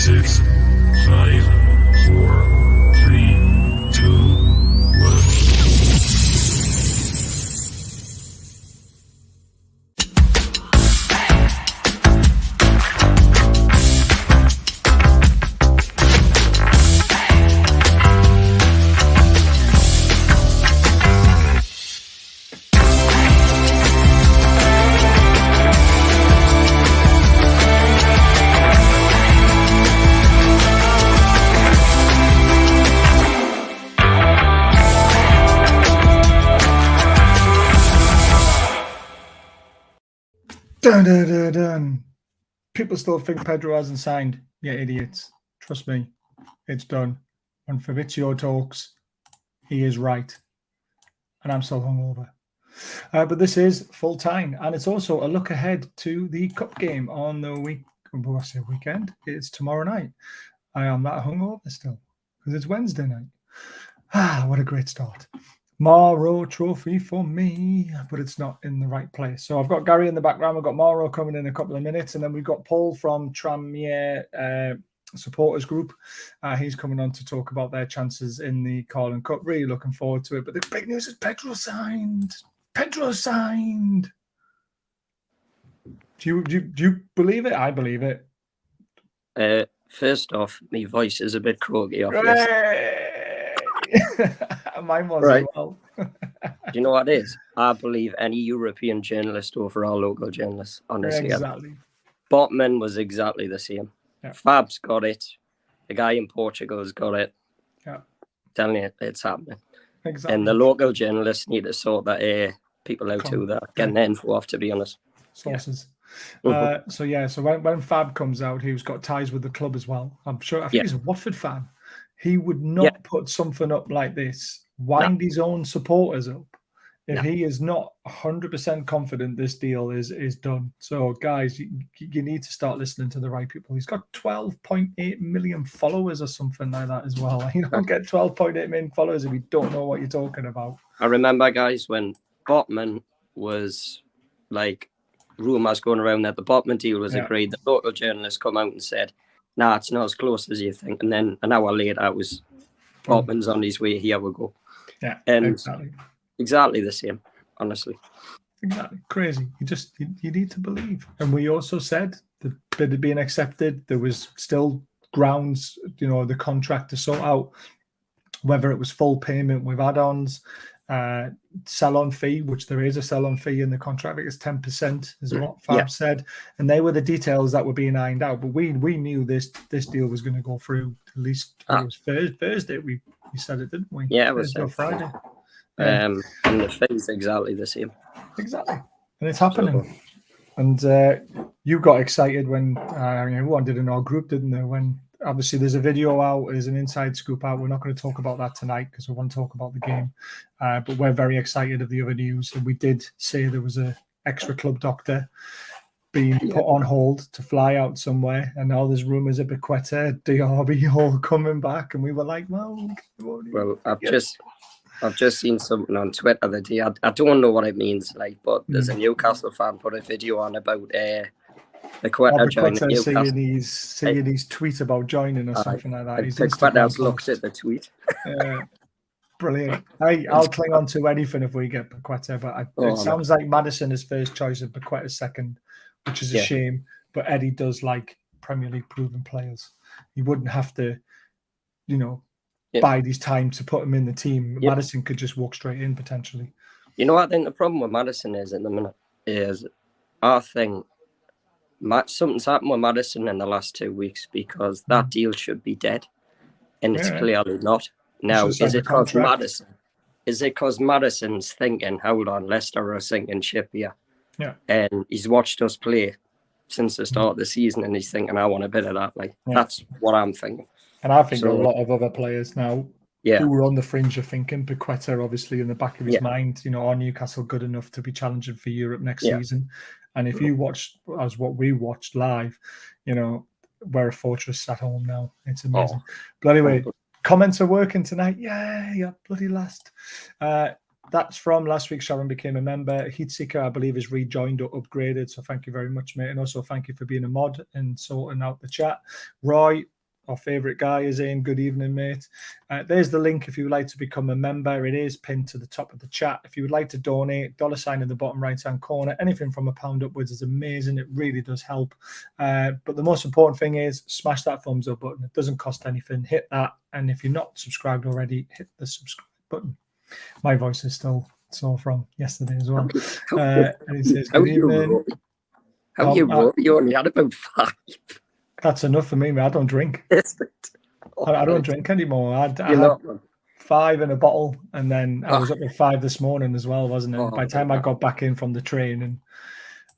6, 5, 4, 3, 2, 1. Dun, dun, dun, dun. People still think Pedro hasn't signed. Yeah, idiots. Trust me, it's done. When Fabrizio talks, he is right. And I'm still hungover. But this is Fulltyne, and it's also a look ahead to the cup game on the weekend. It's tomorrow night. I am that hungover still because it's Wednesday night. Ah, what a great start. Morrow trophy for me, but it's not in the right place. So I've got Gary in the background. We've got Morrow coming in a couple of minutes, and then we've got Paul from Tranmere supporters group. He's coming on to talk about their chances in the Carling Cup. Really looking forward to it. But the big news is Pedro signed. Pedro signed. Do you believe it? I believe it. First off, my voice is a bit croaky off this. Mine was right. As well. Do you know what it is? I believe any European journalist over our local journalists, honestly. Exactly. Botman was exactly the same. Yeah. Fab's got it. The guy in Portugal's got it. Yeah. Telling you, it's happening. Exactly. And the local journalists need to sort that people out too that getting their info off, to be honest. Sources. Yeah. So when Fab comes out, he's got ties with the club as well. I think he's a Watford fan. He would not put something up like this, wind his own supporters up, if he is not 100% confident this deal is done. So, guys, you need to start listening to the right people. He's got 12.8 million followers or something like that as well. You don't get 12.8 million followers if you don't know what you're talking about. I remember, guys, when Botman was like rumours going around that the Botman deal was agreed, the local journalists come out and said, nah, it's not as close as you think. And then an hour later, it was Botman's on his way. Here we go. Yeah, and exactly the same, honestly. Exactly. Crazy. You need to believe. And we also said the bid had been accepted. There was still grounds, the contract to sort out whether it was full payment with add-ons, sell-on fee, which there is a sell-on fee in the contract. I think it's 10%, is what Fab said. And they were the details that were being ironed out. But we knew this deal was going to go through. At least it was Thursday. We said it, didn't we? Yeah, it was Thursday or Friday. And the fee's exactly the same. Exactly. And it's happening. And you got excited when everyone did in our group, didn't they? When obviously there's a video out, there's an inside scoop out. We're not going to talk about that tonight because we want to talk about the game. But we're very excited of the other news. And we did say there was an extra club doctor being put on hold to fly out somewhere. And now there's rumours of Paqueta, DRB all coming back. And we were like, well, I've just seen something on Twitter the day. I don't know what it means, but there's a Newcastle fan put a video on about Paqueta joining Newcastle. Seeing his tweet about joining or something like that. Paqueta's looked at the tweet. Brilliant. I'll cling on to anything if we get Paqueta, but it sounds like Maddison is first choice and Paqueta second, which is a shame. But Eddie does like Premier League proven players. He wouldn't have to, bide his time to put him in the team. Maddison could just walk straight in potentially. You know what I think the problem with Maddison is at the minute is I think something's happened with Maddison in the last 2 weeks because that deal should be dead, and it's clearly not. Now, is it because Maddison? Is it because Maddison's thinking, hold on, Leicester are sinking ship here? Yeah. And he's watched us play since the start of the season, and he's thinking, I want a bit of that. That's what I'm thinking. And I think a lot of other players now who were on the fringe of thinking, Paqueta obviously in the back of his mind, are Newcastle good enough to be challenging for Europe next season? And if you watched as what we watched live, we're a fortress at home now. It's amazing. But anyway, comments are working tonight. Yeah, bloody last. that's from last week. Sharon became a member. Heatseeker, I believe, is rejoined or upgraded. So thank you very much, mate. And also thank you for being a mod and sorting out the chat. Roy, our favourite guy, is in. Good evening, mate. There's the link if you would like to become a member. It is pinned to the top of the chat. If you would like to donate, $sign in the bottom right-hand corner. Anything from £1 upwards is amazing. It really does help. But the most important thing is smash that thumbs up button. It doesn't cost anything. Hit that. And if you're not subscribed already, hit the subscribe button. My voice is still sore from yesterday as well. And he says, good evening. How you roll? You only had about 5. That's enough for me, man. I don't drink. I don't drink anymore. I had 5 in a bottle, and then I was up at 5 this morning as well, wasn't it? By the time I got back in from the train, and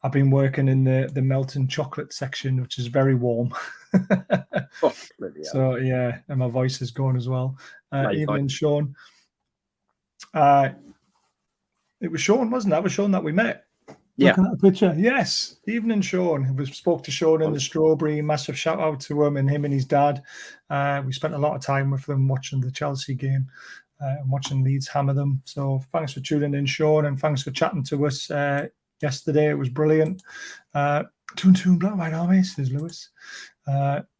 I've been working in the melting chocolate section, which is very warm. So yeah, and my voice is going as well. Evening, Sean. It was Sean, wasn't it? That was Sean that we met. Yeah. Looking at the picture. Yes. Evening, Sean. We spoke to Sean in the Strawberry. Massive shout out to him and his dad. We spent a lot of time with them watching the Chelsea game and watching Leeds hammer them. So thanks for tuning in, Sean, and thanks for chatting to us yesterday. It was brilliant. Toon Black White Army, says Lewis.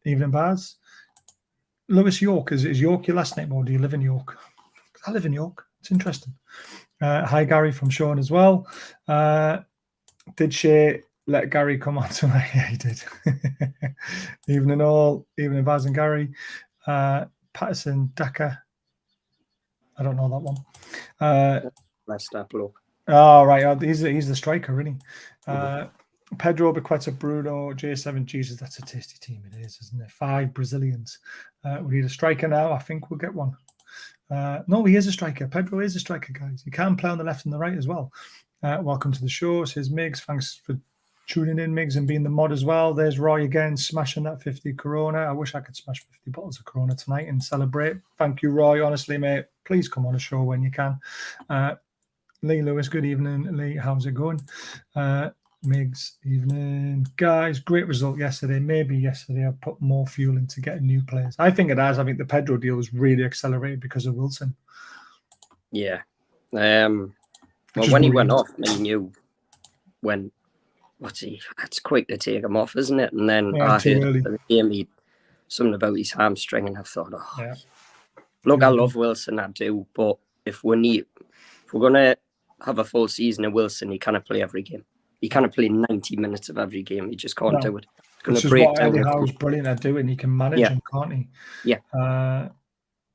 Evening, Baz. Lewis York. Is York your last name, or do you live in York? I live in York. It's interesting. Hi, Gary, from Sean as well. Did she let Gary come on tonight? Yeah, he did. Evening all. Evening, Baz and Gary. Patterson, Daka. I don't know that one. Let's start look. Oh, right. He's the striker, really. Pedro, Bequeta, Bruno, J7. Jesus, that's a tasty team it is, isn't it? 5 Brazilians. We need a striker now. I think we'll get one. No, he is a striker. Pedro is a striker, guys. He can play on the left and the right as well. Welcome to the show, says Migs. Thanks for tuning in, Migs, and being the mod as well. There's Roy again, smashing that 50 Corona. I wish I could smash 50 bottles of Corona tonight and celebrate. Thank you, Roy. Honestly, mate, please come on a show when you can. Lee Lewis, good evening. Lee, how's it going? Migs, evening. Guys, great result yesterday. Maybe yesterday I put more fuel into getting new players. I think it has. I think the Pedro deal was really accelerated because of Wilson. Yeah. Well, when he went off, I knew it's quick to take him off, isn't it? And then I heard the game, something about his hamstring, and I thought, look, I love Wilson, I do, but if we're going to have a full season of Wilson, he cannot play every game. He cannot play 90 minutes of every game. He just can't do it. Which is what Eddie Howe's brilliant at doing. He can manage him, can't he? Yeah.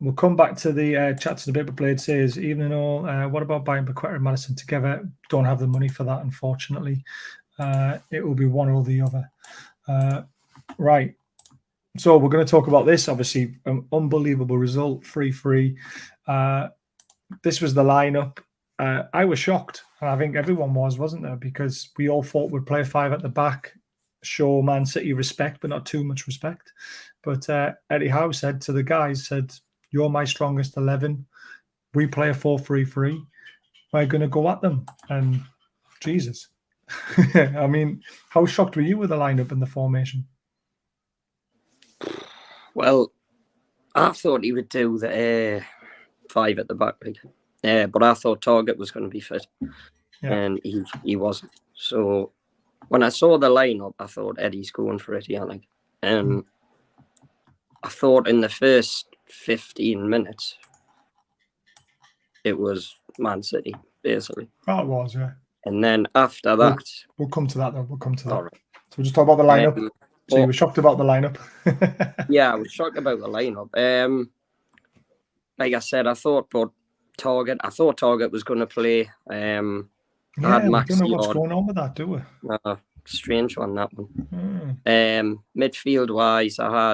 We'll come back to the chat to the paper blade. Says, evening all. What about buying Bequeta and Madison together? Don't have the money for that, unfortunately. It will be one or the other. Right. So we're going to talk about this. Obviously, an unbelievable result, 3-3. This was the lineup. I was shocked. And I think everyone wasn't there? Because we all thought we'd play 5 at the back, show Man City respect, but not too much respect. But Eddie Howe said to the guys, you're my strongest 11. We play a 4-3-3. We're going to go at them. And Jesus. I mean, how shocked were you with the lineup and the formation? Well, I thought he would do the 5 at the back. But I thought Target was going to be fit. And he wasn't. So when I saw the lineup, I thought Eddie's going for it here. I thought in the first 15 minutes, it was Man City, basically. Oh, it was, yeah. And then after that... We'll come to that, though. We'll come to that. All right. So we'll just talk about the lineup. So you were shocked about the lineup? Yeah, I was shocked about the lineup. Like I said, I thought Target was going to play. I had Maxi. We don't know what's going on with that, do we? Strange one, that one. Midfield wise, I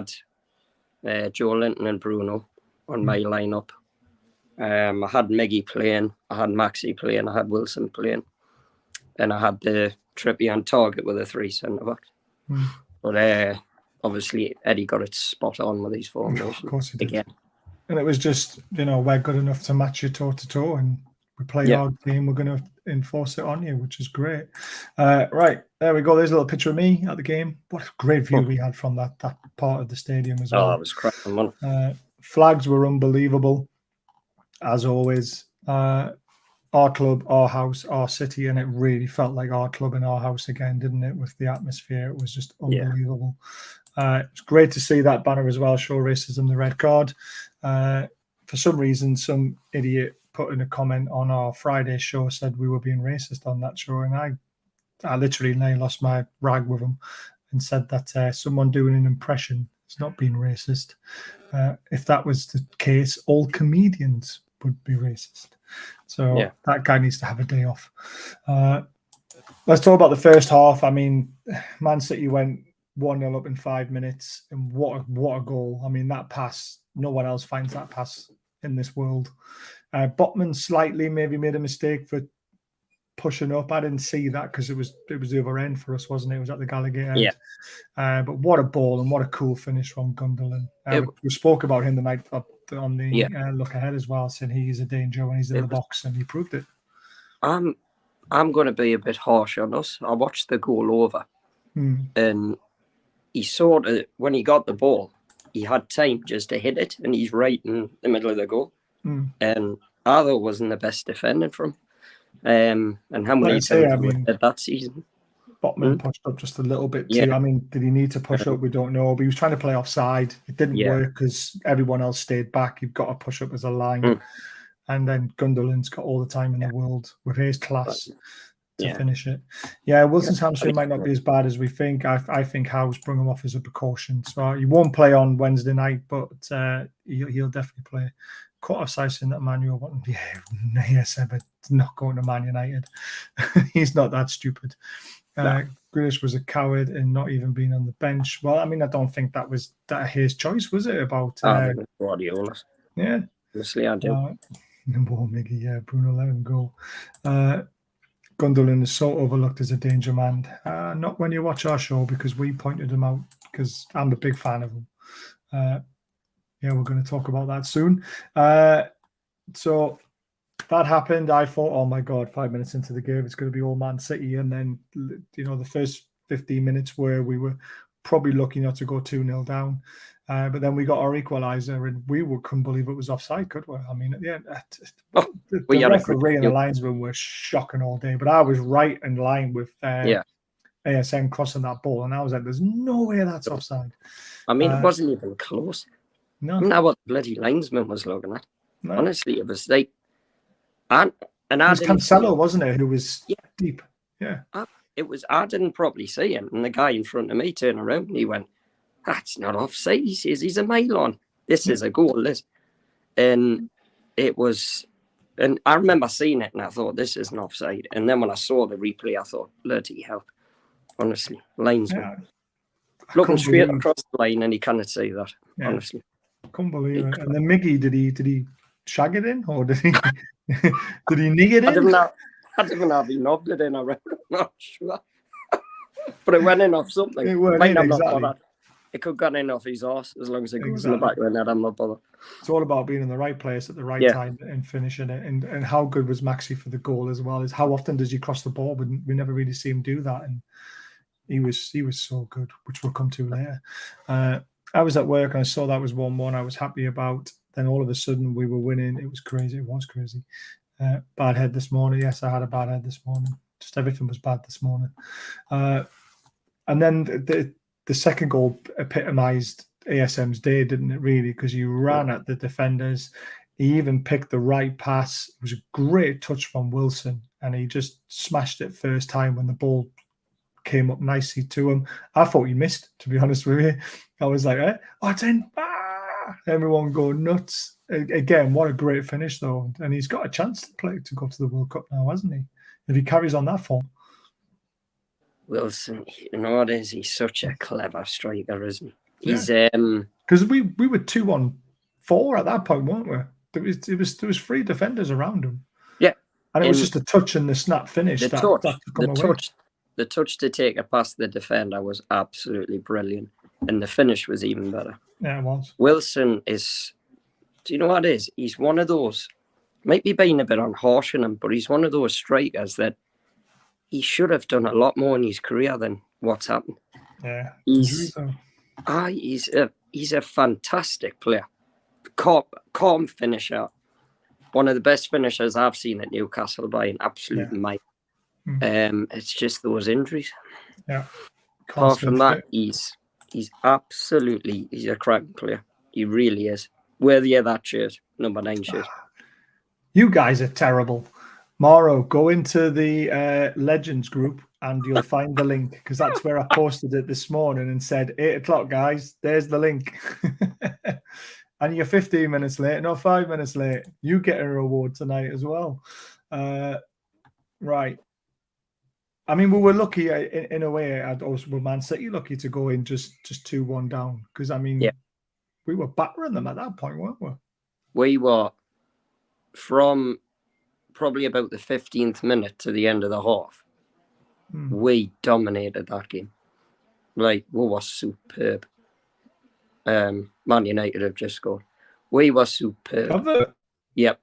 had Joe Linton and Bruno on my lineup. I had Miggy playing, I had Maxi playing, I had Wilson playing, and I had the Trippier and Target with a 3 centre back. But obviously Eddie got it spot on with these formations. Of course he did. Again. And it was just, we're good enough to match you toe to toe, and we play our game. We're going to enforce it on you, which is great. Right, there we go. There's a little picture of me at the game. What a great view we had from that part of the stadium as well. Oh, it was cracking, man. Flags were unbelievable, as always. our club, our house, our city, and it really felt like our club and our house again, didn't it? With the atmosphere, it was just unbelievable. It's great to see that banner as well, show racism, the red card. For some reason, some idiot put in a comment on our Friday show, said we were being racist on that show, and I literally nearly lost my rag with him and said that someone doing an impression is not being racist. If that was the case, all comedians would be racist. So that guy needs to have a day off. Let's talk about the first half. I mean, Man City went 1-0 up in 5 minutes, and what a goal. I mean, that pass, no one else finds that pass in this world. Botman slightly maybe made a mistake for pushing up. I didn't see that because it was the other end for us, wasn't it? It was at the Gallagher end. But what a ball and what a cool finish from Gundogan. We spoke about him the night on the look ahead as well, saying he's a danger when he's in the box, and he proved it. I'm going to be a bit harsh on us. I watched the goal over, and he sort of, when he got the ball, he had time just to hit it, and he's right in the middle of the goal. And Arthur wasn't the best defending from him. And how many times did that season? Botman pushed up just a little bit too. I mean, did he need to push up? We don't know. But he was trying to play offside. It didn't work because everyone else stayed back. You've got to push up as a line. And then Gundogan's got all the time in the world with his class to finish it. Wilson's hamstring might not be as bad as we think. I think Howe's brung him off as a precaution. So he won't play on Wednesday night, but he'll definitely play. Caught offside in that Manuel. But not going to Man United. He's not that stupid. Grealish was a coward and not even being on the bench. Well, I mean, I don't think that was his choice, was it? About Guardiola's. Yeah. Honestly, I do. Bruno let him go. Gundogan is so overlooked as a danger man. Not when you watch our show, because we pointed him out, because I'm a big fan of him. We're going to talk about that soon. So that happened. I thought, oh my God, 5 minutes into the game, it's going to be all Man City. And then, the first 15 minutes where we were probably lucky not to go 2-0 down. But then we got our equaliser, and we couldn't believe it was offside, could we? I mean, at the end, the referee and the linesman were shocking all day. But I was right in line with ASM crossing that ball, and I was like, "There's no way that's offside." I mean, it wasn't even close. No, I mean, what the bloody linesman was looking at. No. Honestly, it was like, it was Cancelo, wasn't it? Who was deep. Yeah, I didn't probably see him, and the guy in front of me turned around and he went, "That's not offside." He says, "He's a mile on. This is a goal, this." And it was, and I remember seeing it and I thought, this isn't offside. And then when I saw the replay, I thought, bloody hell. Honestly, linesman. Looking straight across the line and he cannot see that, honestly. I couldn't believe it. And then Miggy, did he shag it in, or did he did he nig it in? I didn't have he knobbed it in, I'm not sure. But it went in off something. It went in, exactly. It could have gone in off his arse as long as it goes in the back of the net. I'm not bothered. It's all about being in the right place at the right time and finishing it. And how good was Maxi for the goal as well? Is how often does he cross the ball? We never really see him do that. And he was so good, which we'll come to later. I was at work and I saw that was 1-1. I was happy about. Then all of a sudden we were winning. It was crazy. It was crazy. Bad head this morning. Yes, I had a bad head this morning. Just everything was bad this morning. And then the second goal epitomised ASM's day, didn't it, really? Because he ran at the defenders. He even picked the right pass. It was a great touch from Wilson, and he just smashed it first time when the ball came up nicely to him. I thought he missed, to be honest with you. I was like, oh, it's in. Everyone go nuts. Again, what a great finish, though. And he's got a chance to go to the World Cup now, hasn't he? If he carries on that form. Wilson, you know what is? He's such a clever striker, isn't he? He's because we were 2-1-4 at that point, weren't we? There was 3 defenders around him. Yeah, and it was just a touch and the snap finish. The touch to take it past the defender was absolutely brilliant, and the finish was even better. Yeah, it was. Wilson is. Do you know what it is? He's one of those. Might be being a bit harsh on him, but he's one of those strikers that. He should have done a lot more in his career than what's happened. Yeah, he's a fantastic player, calm finisher, one of the best finishers I've seen at Newcastle by an absolute mile. It's just those injuries. Yeah. Apart from that, he's a cracking player. He really is. Worthy of that shirt, number 9 shirt. You guys are terrible. Mauro, go into the Legends group and you'll find the link, because that's where I posted it this morning and said 8 o'clock, guys. There's the link. And you're 15 minutes late, not 5 minutes late. You get a reward tonight as well. Right. I mean, we were lucky in a way. I'd also with Man City lucky to go in just 2-1 down, because I mean, we were battering them at that point, weren't we? We were from probably about the 15th minute to the end of the half. We dominated that game. Like, we were superb. Man United have just scored. We were superb. Have they? Yep.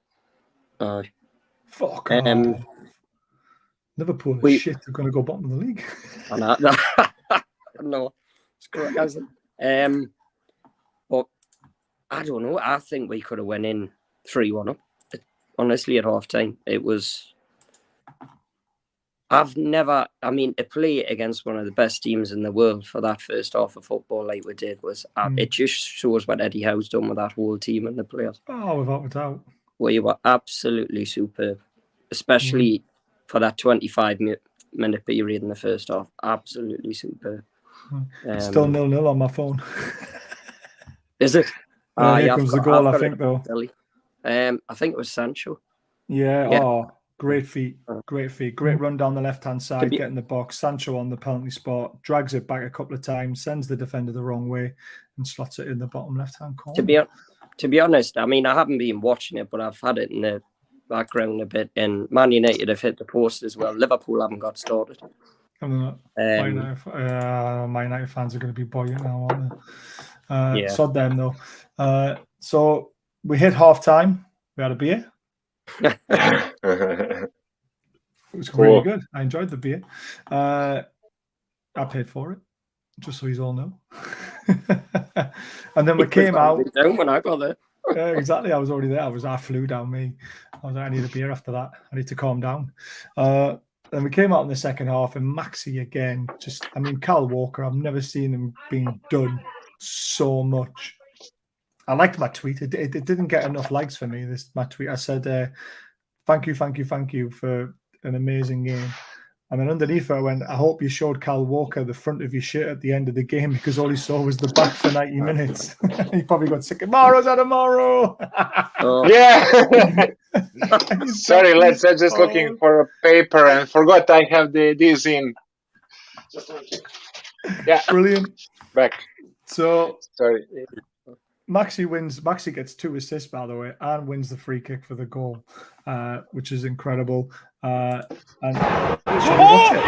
Fuck off. Liverpool is shit. They're going to go bottom of the league. No, it's correct, hasn't it? But I don't know. I think we could have went in 3-1 up. Honestly, at half time, it was. To play against one of the best teams in the world for that first half of football, like we did, was it just shows what Eddie Howe's done with that whole team and the players. Oh, without a doubt. We were absolutely superb, especially for that 25-minute period in the first half. Absolutely superb. It's still 0-0 on my phone. Is it? Here comes the goal, I think, though. I think it was Sancho. Yeah. Oh, great feet. Great feet. Great run down the left-hand side, get in the box. Sancho on the penalty spot, drags it back a couple of times, sends the defender the wrong way, and slots it in the bottom left-hand corner. To be honest, I mean, I haven't been watching it, but I've had it in the background a bit. And Man United have hit the post as well. Liverpool haven't got started. Man United fans are going to be buoyant now, aren't they? Sod them, though. So we hit half-time. We had a beer. It was really good. I enjoyed the beer. I paid for it, just so you all know. And then we came out. When I got there. Exactly. I was already there. I flew down me. I was like, I need a beer after that. I need to calm down. Then we came out in the second half, and Maxi again. Kyle Walker, I've never seen him being done so much. I liked my tweet. It didn't get enough likes for me. My tweet. I said, thank you for an amazing game. And then underneath it, I went, I hope you showed Kyle Walker the front of your shirt at the end of the game, because all he saw was the back for 90 minutes. He probably got sick of Moro's out of Moro. Yeah. Sorry, lads. I'm just looking for a paper and forgot I have these in. Yeah. Brilliant. Back. So, sorry. Maxi wins. Maxi gets 2 assists, by the way, and wins the free kick for the goal, which is incredible. And shall we watch it?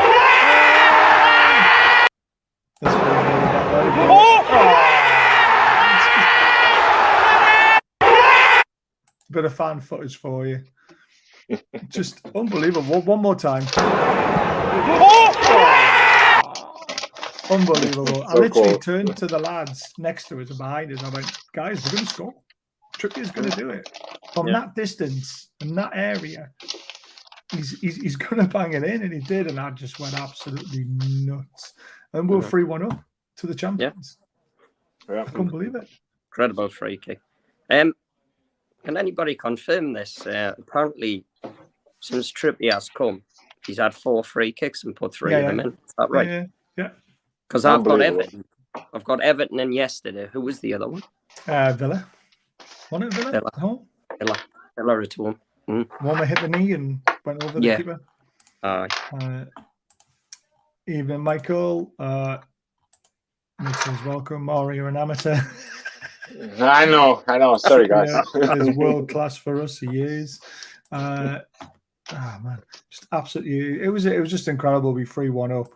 Bit of fan footage for you. Just unbelievable. One more time. Unbelievable. I literally turned to the lads next to us and behind us. I went, guys, we're going to score. Trippier's going to do it. From that distance, in that area, he's going to bang it in, and he did, and I just went absolutely nuts. And we're 3-1 up to the champions. Yeah. I couldn't believe it. Incredible free kick. Can anybody confirm this? Apparently, since Trippier has come, he's had 4 free kicks and put 3 of them in. Is that right? Yeah. Because I've got Everton. I've got Everton in yesterday. Who was the other one? Villa. Wasn't it Villa? Villa. No? Villa at home. One that hit the knee and went over the keeper. Evening, Michael. Nixon's welcome. Mario, you're an amateur. I know. Sorry, guys. He's world class for us. He is. Man, just absolutely. It was just incredible. We 3-1 up.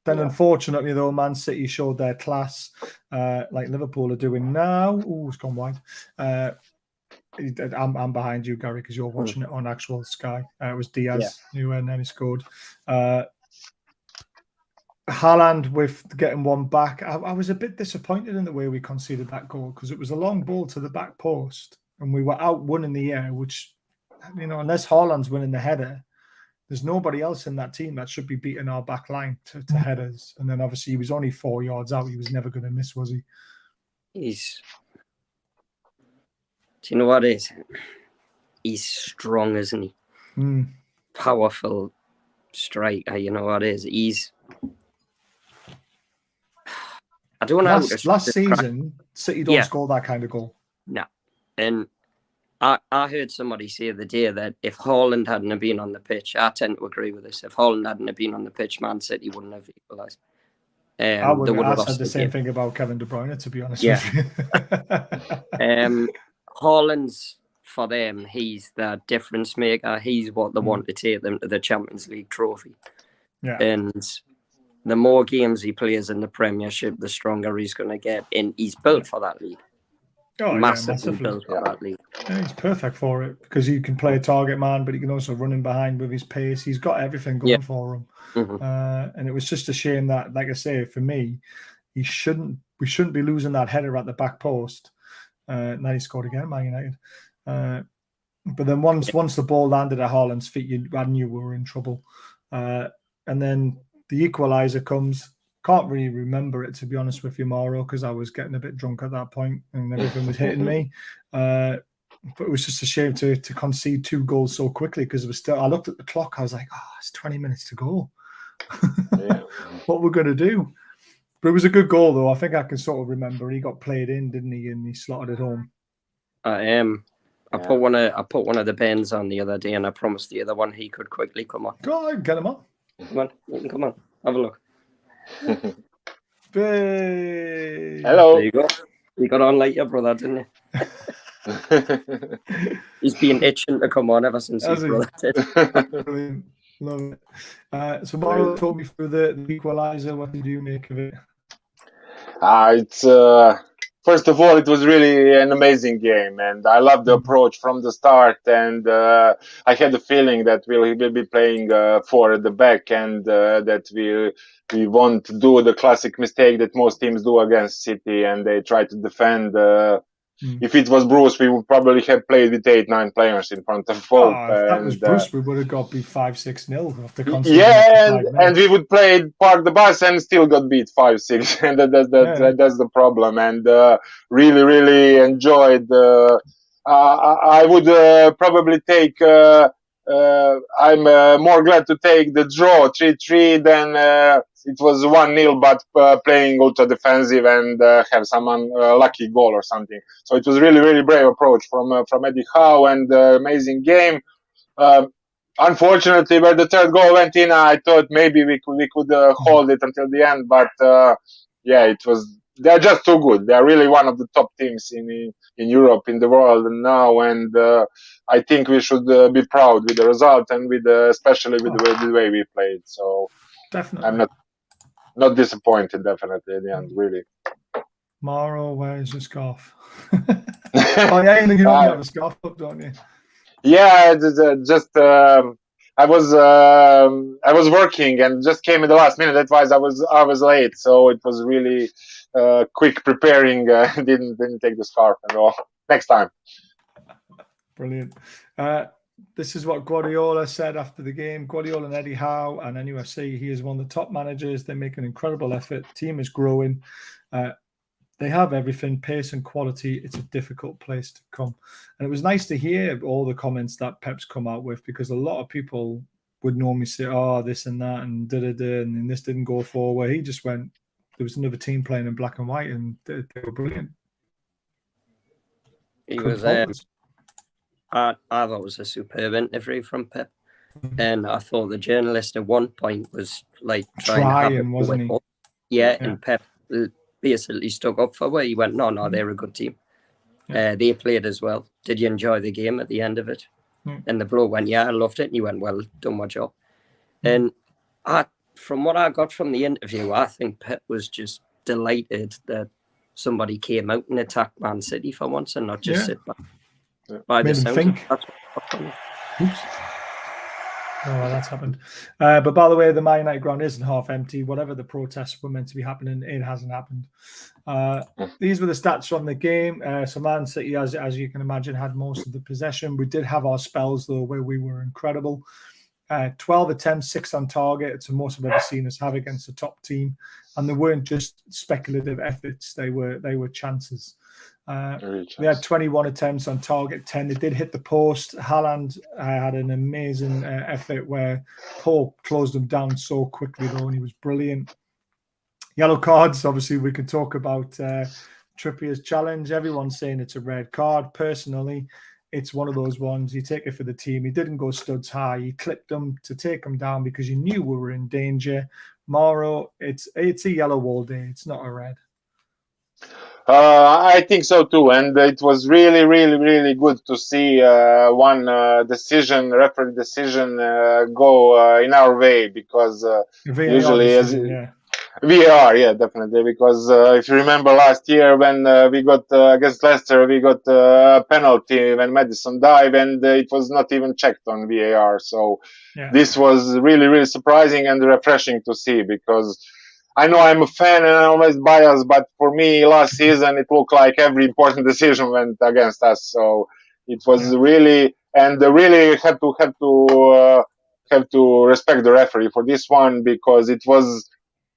Then, unfortunately, though, Man City showed their class, like Liverpool are doing now. Oh, it's gone wide. I'm behind you, Gary, because you're watching it on actual Sky. It was Diaz who nearly scored. Haaland with getting one back. I was a bit disappointed in the way we conceded that goal, because it was a long ball to the back post. and we were out one in the air, which, you know, unless Haaland's winning the header, there's nobody else in that team that should be beating our back line to headers. And then obviously he was only 4 yards out. He was never going to miss, was he? Do you know what it is? He's strong, isn't he? Powerful striker, you know what it is? I don't know. Last season, City don't score that kind of goal. No. And I heard somebody say the other day that if Haaland hadn't have been on the pitch, I tend to agree with this. If Haaland hadn't have been on the pitch, Man City wouldn't have equalised. I would have said the same thing about Kevin De Bruyne, to be honest with you. Haaland's, for them, he's the difference maker. He's what they want to take them to the Champions League trophy. Yeah. And the more games he plays in the Premiership, the stronger he's going to get. And he's built for that league. Oh, massively built for that league. Yeah, he's perfect for it because he can play a target man, but he can also run in behind with his pace. He's got everything going for him. And it was just a shame that, like I say, for me, we shouldn't be losing that header at the back post. Now he scored again, Man United. But then once the ball landed at Haaland's feet, I knew we were in trouble. And then the equaliser comes. Can't really remember it, to be honest with you, Mauro, because I was getting a bit drunk at that point and everything was hitting me. But it was just a shame to concede 2 goals so quickly because it was still. I looked at the clock. I was like, it's 20 minutes to go. What we're going to do? But it was a good goal, though. I think I can sort of remember. He got played in, didn't he? And he slotted it home. I put one of the bends on the other day, and I promised the other one he could quickly come on. Go on, get him on. Come on, have a look. Hello. There you go. You got on like your brother, didn't you? He's been itching to come on ever since his brother did. Brilliant. Love it. So Mauro told me through the equaliser. What did you make of it? It's first of all, it was really an amazing game, and I loved the approach from the start. And I had the feeling that we'll be playing 4 at the back, and that we won't do the classic mistake that most teams do against City, and they try to defend. If it was Bruce, we would probably have played with 8-9 players in front of Pope. If that was Bruce, we would have got beat 5-6-0 after conceding. Yeah, and we would park the bus and still got beat 5-6, and that's the problem. And really, really enjoyed. I would probably take. I'm more glad to take the draw 3-3 than it was 1-0, but playing ultra defensive and have some lucky goal or something. So it was really, really brave approach from Eddie Howe, and amazing game. Unfortunately, where the third goal went in, I thought maybe we could hold it until the end, but it was. They're just too good. They're really one of the top teams in Europe, in the world now, and I think we should be proud with the result and especially with the way we played. So definitely, I'm not disappointed. Definitely in the end, really. Mauro, where's your scarf? Oh yeah, you have a scarf up, don't you? Yeah, just I was working and just came in the last minute. Otherwise, I was late, so it was really quick preparing. Didn't take the scarf and all. Next time. Brilliant. This is what Guardiola said after the game. Guardiola and Eddie Howe and NUFC. He is one of the top managers. They make an incredible effort. The team is growing. They have everything, pace and quality. It's a difficult place to come. And it was nice to hear all the comments that Pep's come out with, because a lot of people would normally say, this and that and da-da-da, and this didn't go forward. He just went, there was another team playing in black and white, and they were brilliant. He was I thought it was a superb interview from Pep. And I thought the journalist at one point was like trying, wasn't he? Yeah, and Pep basically stuck up for where he went, no, they're a good team. They played as well. Did you enjoy the game at the end of it? And the bloke went, I loved it. And he went, well, done my job. And from what I got from the interview, I think Pep was just delighted that somebody came out and attacked Man City for once and not just sit back. By the sound, that's what. Oh, that's happened. But by the way, the Man United ground isn't half empty. Whatever the protests were meant to be happening, it hasn't happened. These were the stats from the game. So Man City, as you can imagine, had most of the possession. We did have our spells, though, where we were incredible. 12 attempts, 6 on target. It's the most I've ever seen us have against a top team. And they weren't just speculative efforts. They were chances. They had 21 attempts on target, 10. They did hit the post. Haaland had an amazing effort where Pope closed them down so quickly, though, and he was brilliant. Yellow cards, obviously, we could talk about Trippier's challenge. Everyone's saying it's a red card. Personally, it's one of those ones, you take it for the team. He didn't go studs high. He clipped them to take them down because you knew we were in danger. Mauro, it's a yellow all day. It's not a red. I think so too, and it was really, really, really good to see one referee decision, go in our way, because usually VAR, yeah, definitely. Because if you remember last year when we got against Leicester, we got a penalty when Maddison dived, and it was not even checked on VAR. So this was really, really surprising and refreshing to see, because I know I'm a fan and I'm always biased, but for me, last season, it looked like every important decision went against us. So it was really, and really have to respect the referee for this one, because it was,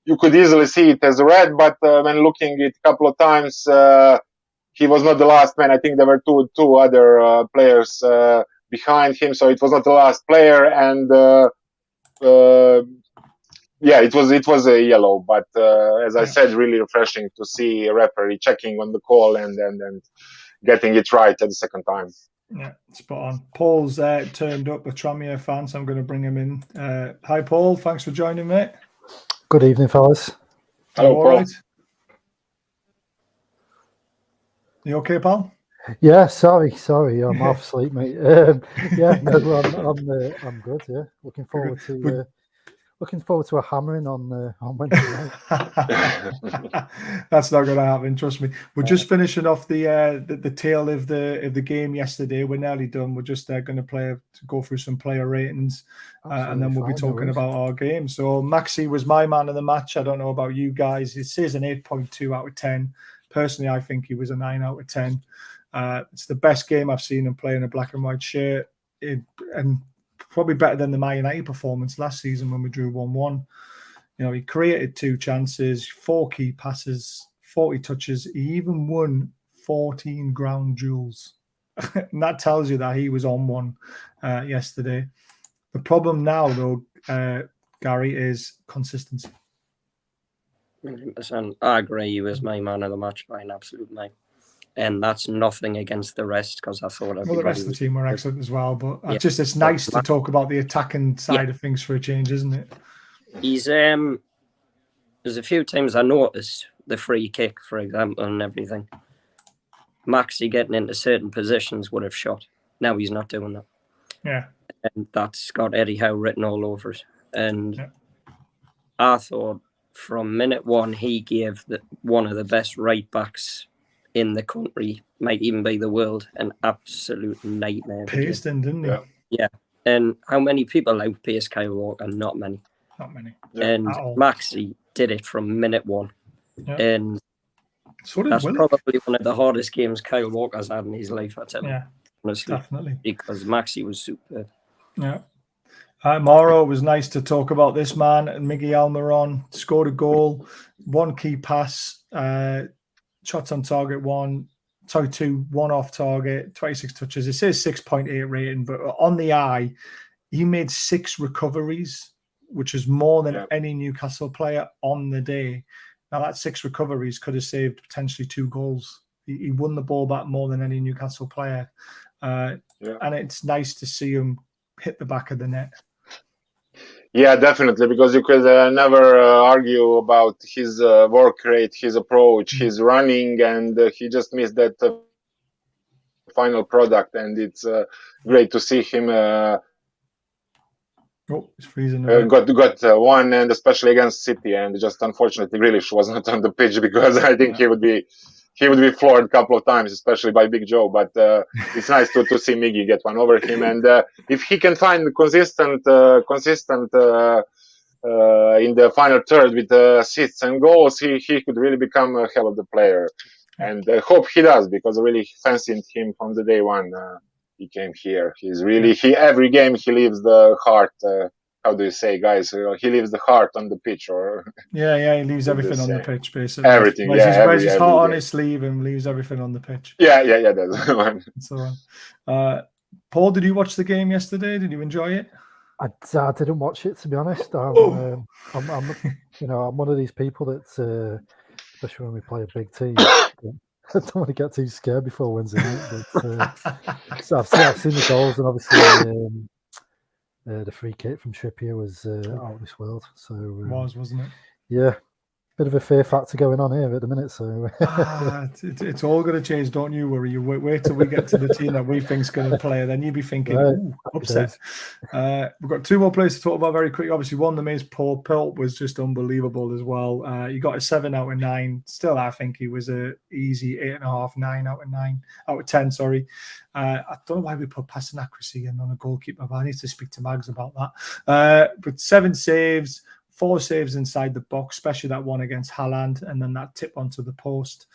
you could easily see it as a red, but when looking at it a couple of times, he was not the last man. I think there were two other players behind him, so it was not the last player, and yeah, it was a yellow, but as I said, really refreshing to see a referee checking on the call and getting it right at the second time. Yeah, spot on. Paul's turned up, a Tranmere fan, so I'm going to bring him in. Hi, Paul. Thanks for joining, mate. Good evening, fellas. Hello, Paul. Right? You okay, pal? Yeah, sorry, I'm half asleep, mate. Yeah, no, I'm good. Yeah, looking forward to a hammering on Wednesday night. That's not going to happen, trust me. We're just finishing off the tail of the game yesterday. We're nearly done. We're just going to go through some player ratings, and then we'll be talking about our game. So Maxi was my man of the match. I don't know about you guys. It says an 8.2 out of 10. Personally, I think he was a 9 out of 10. It's the best game I've seen him play in a black and white shirt, and probably better than the Man United performance last season when we drew 1-1. You know, he created 2 chances, 4 key passes, 40 touches. He even won 14 ground duels. And that tells you that he was on one yesterday. The problem now, though, Gary, is consistency. 100%. I agree. He was my man of the match by an absolute night. And that's nothing against the rest, because I thought the rest of the team were excellent as well. But it's nice to talk about the attacking side of things for a change, isn't it? He's there's a few times I noticed the free kick, for example, and everything. Maxi getting into certain positions would have shot. Now he's not doing that. Yeah. And that's got Eddie Howe written all over it. And I thought from minute one he gave one of the best right backs in the country, might even be the world, an absolute nightmare. Paced him, didn't he? Yeah. And how many people outpaced Kyle Walker? Not many. Not many. And Maxi did it from minute one. Yeah. And so that's probably one of the hardest games Kyle Walker's had in his life, I tell you. Honestly. Definitely. Because Maxi was superb. Yeah. Mauro, it was nice to talk about this man. Miguel Almiron scored a goal, 1 key pass, shots on target 2, 1 off target, 26 touches. It says 6.8 rating, but on the eye, he made 6 recoveries, which is more than any Newcastle player on the day. Now, that 6 recoveries could have saved potentially 2 goals. He won the ball back more than any Newcastle player. And it's nice to see him hit the back of the net. Yeah, definitely, because you could never argue about his work rate, his approach, his running, and he just missed that final product. And it's great to see him. It's freezing. Got one, and especially against City, and just unfortunately, Grealish was not on the pitch, because I think he would be he would be floored a couple of times, especially by Big Joe. But it's nice to see Miggy get one over him, and if he can find consistent in the final third with assists and goals, he could really become a hell of the player. And I hope he does, because I really fancied him from the day one he came here. He's really every game he leaves the heart. How do you say, guys? He leaves the heart on the pitch, or he leaves everything on the pitch, basically. Everything, wears his heart on his sleeve and leaves everything on the pitch. Yeah, that's the one. So, Paul, did you watch the game yesterday? Did you enjoy it? I didn't watch it, to be honest. I'm one of these people that, especially when we play a big team, I don't want to get too scared before Wednesday night. But so I've seen the goals, and obviously the free kick from Trippier was out of this world. So wasn't it? Yeah. Bit of a fear factor going on here at the minute, so it's all going to change. Don't you worry. You wait till we get to the team that we think's going to play, then you'll be thinking, ooh, upset. We've got two more players to talk about very quickly. Obviously, one of them is Paul Pelt, was just unbelievable as well. He got a 7 out of 9. Still, I think he was a easy 8.5, 9 out of 10. Sorry. I don't know why we put passing accuracy in on a goalkeeper, but I need to speak to Mags about that. But 7 saves. 4 saves inside the box, especially that one against Haaland, and then that tip onto the post.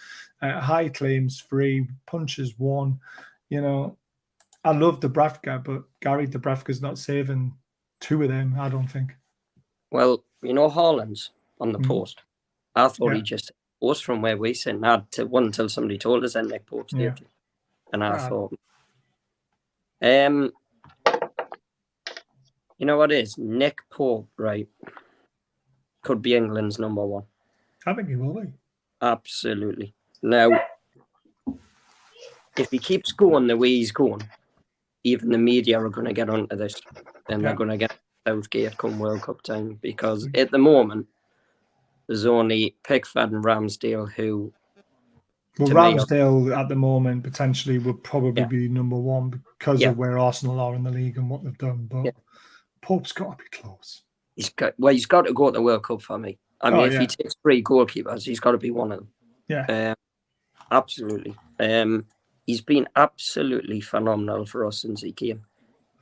High claims 3, punches 1. You know, I love Dubravka, but Gary Dubravka's not saving 2 of them, I don't think. Well, you know, Haaland's on the post. I thought he just was from where we sit. Not to one until somebody told us that Nick Pope's there. And I thought, you know what it is? Nick Pope, right? Could be England's number 1. I think he will be. Absolutely. Now, if he keeps going the way he's going, even the media are going to get onto this, and they're going to get Southgate come World Cup time, because at the moment, there's only Pickford and Ramsdale who... Well, Ramsdale at the moment potentially would probably be number 1 because of where Arsenal are in the league and what they've done, but Pope's got to be close. He's got to go to the World Cup for me. I mean, if he takes 3 goalkeepers, he's got to be one of them. Yeah. Absolutely. He's been absolutely phenomenal for us since he came.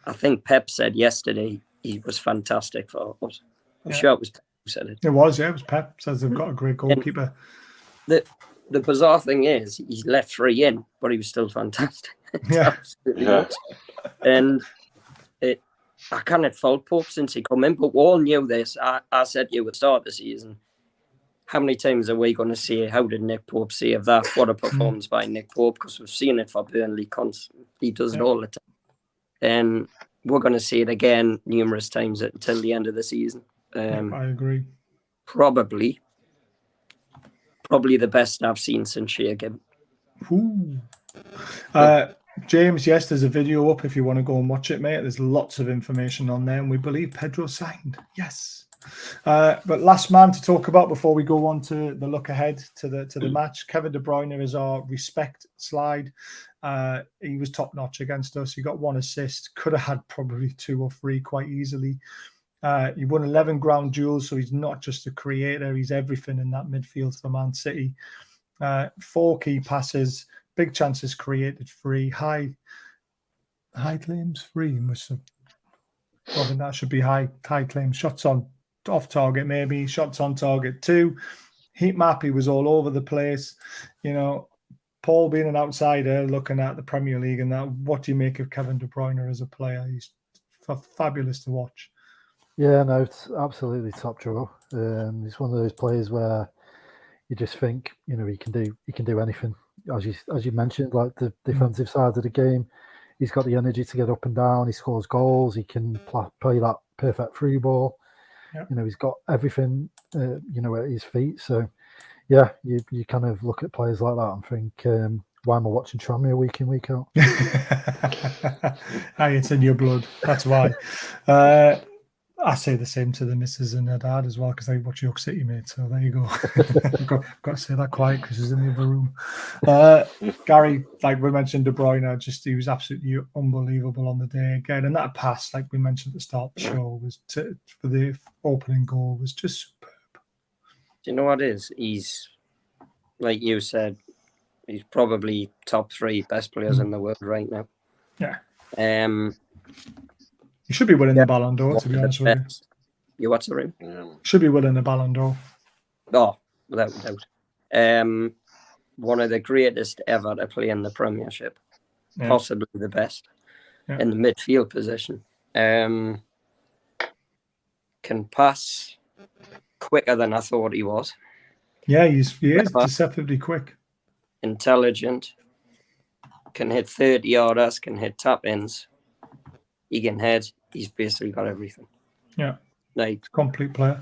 I think Pep said yesterday he was fantastic for us. I'm sure it was Pep who said it. It was Pep. Says they've got a great goalkeeper. And the bizarre thing is, he's let 3 in, but he was still fantastic. Absolutely nuts. And I can't fault Pope since he come in, but we all knew this. I said you would start the season. How many times are we going to say, how did Nick Pope save that? What a performance by Nick Pope, because we've seen it for Burnley constantly. He does it all the time. And we're going to see it again numerous times until the end of the season. I agree. Probably the best I've seen since Shea Gibbon. James, yes, there's a video up if you want to go and watch it, mate. There's lots of information on there, and we believe Pedro signed. Yes. But last man to talk about before we go on to the look ahead to the match. Kevin De Bruyne is our respect slide. He was top notch against us. He got 1 assist. Could have had probably 2 or 3 quite easily. He won 11 ground duels, so he's not just a creator. He's everything in that midfield for Man City. 4 key passes. Big chances created, 3 high claims, 3 must have. Well, then that should be high claims. Shots on off target, maybe shots on target 2. Heat map, he was all over the place. You know, Paul being an outsider, looking at the Premier League and that. What do you make of Kevin De Bruyne as a player? He's fabulous to watch. Yeah, no, it's absolutely top draw. He's one of those players where you just think, you know, he can do anything. As you mentioned, like the defensive side of the game, he's got the energy to get up and down. He scores goals. He can play that perfect through ball. Yep. You know, he's got everything, you know, at his feet. So, yeah, you kind of look at players like that and think, why am I watching Tranmere week in, week out? It's in your blood. That's why. I say the same to the missus and her dad as well, because they watch York City, mate. So there you go. got to say that quiet because she's in the other room. Gary, like we mentioned, De Bruyne, he was absolutely unbelievable on the day again. And that pass, like we mentioned at the start of the show, was for the opening goal was just superb. Do you know what it is? He's, like you said, He's probably top 3 best players in the world right now. Yeah. He should be winning the Ballon d'Or, to be honest with you. You what's the ring? Should be winning the Ballon d'Or. Oh, without doubt. One of the greatest ever to play in the Premiership. Yeah. Possibly the best in the midfield position. Can pass quicker than I thought he was. Yeah, he is deceptively quick. Intelligent. Can hit 30-yarders, can hit tap-ins. He can head. He's basically got everything. Yeah. Like complete player.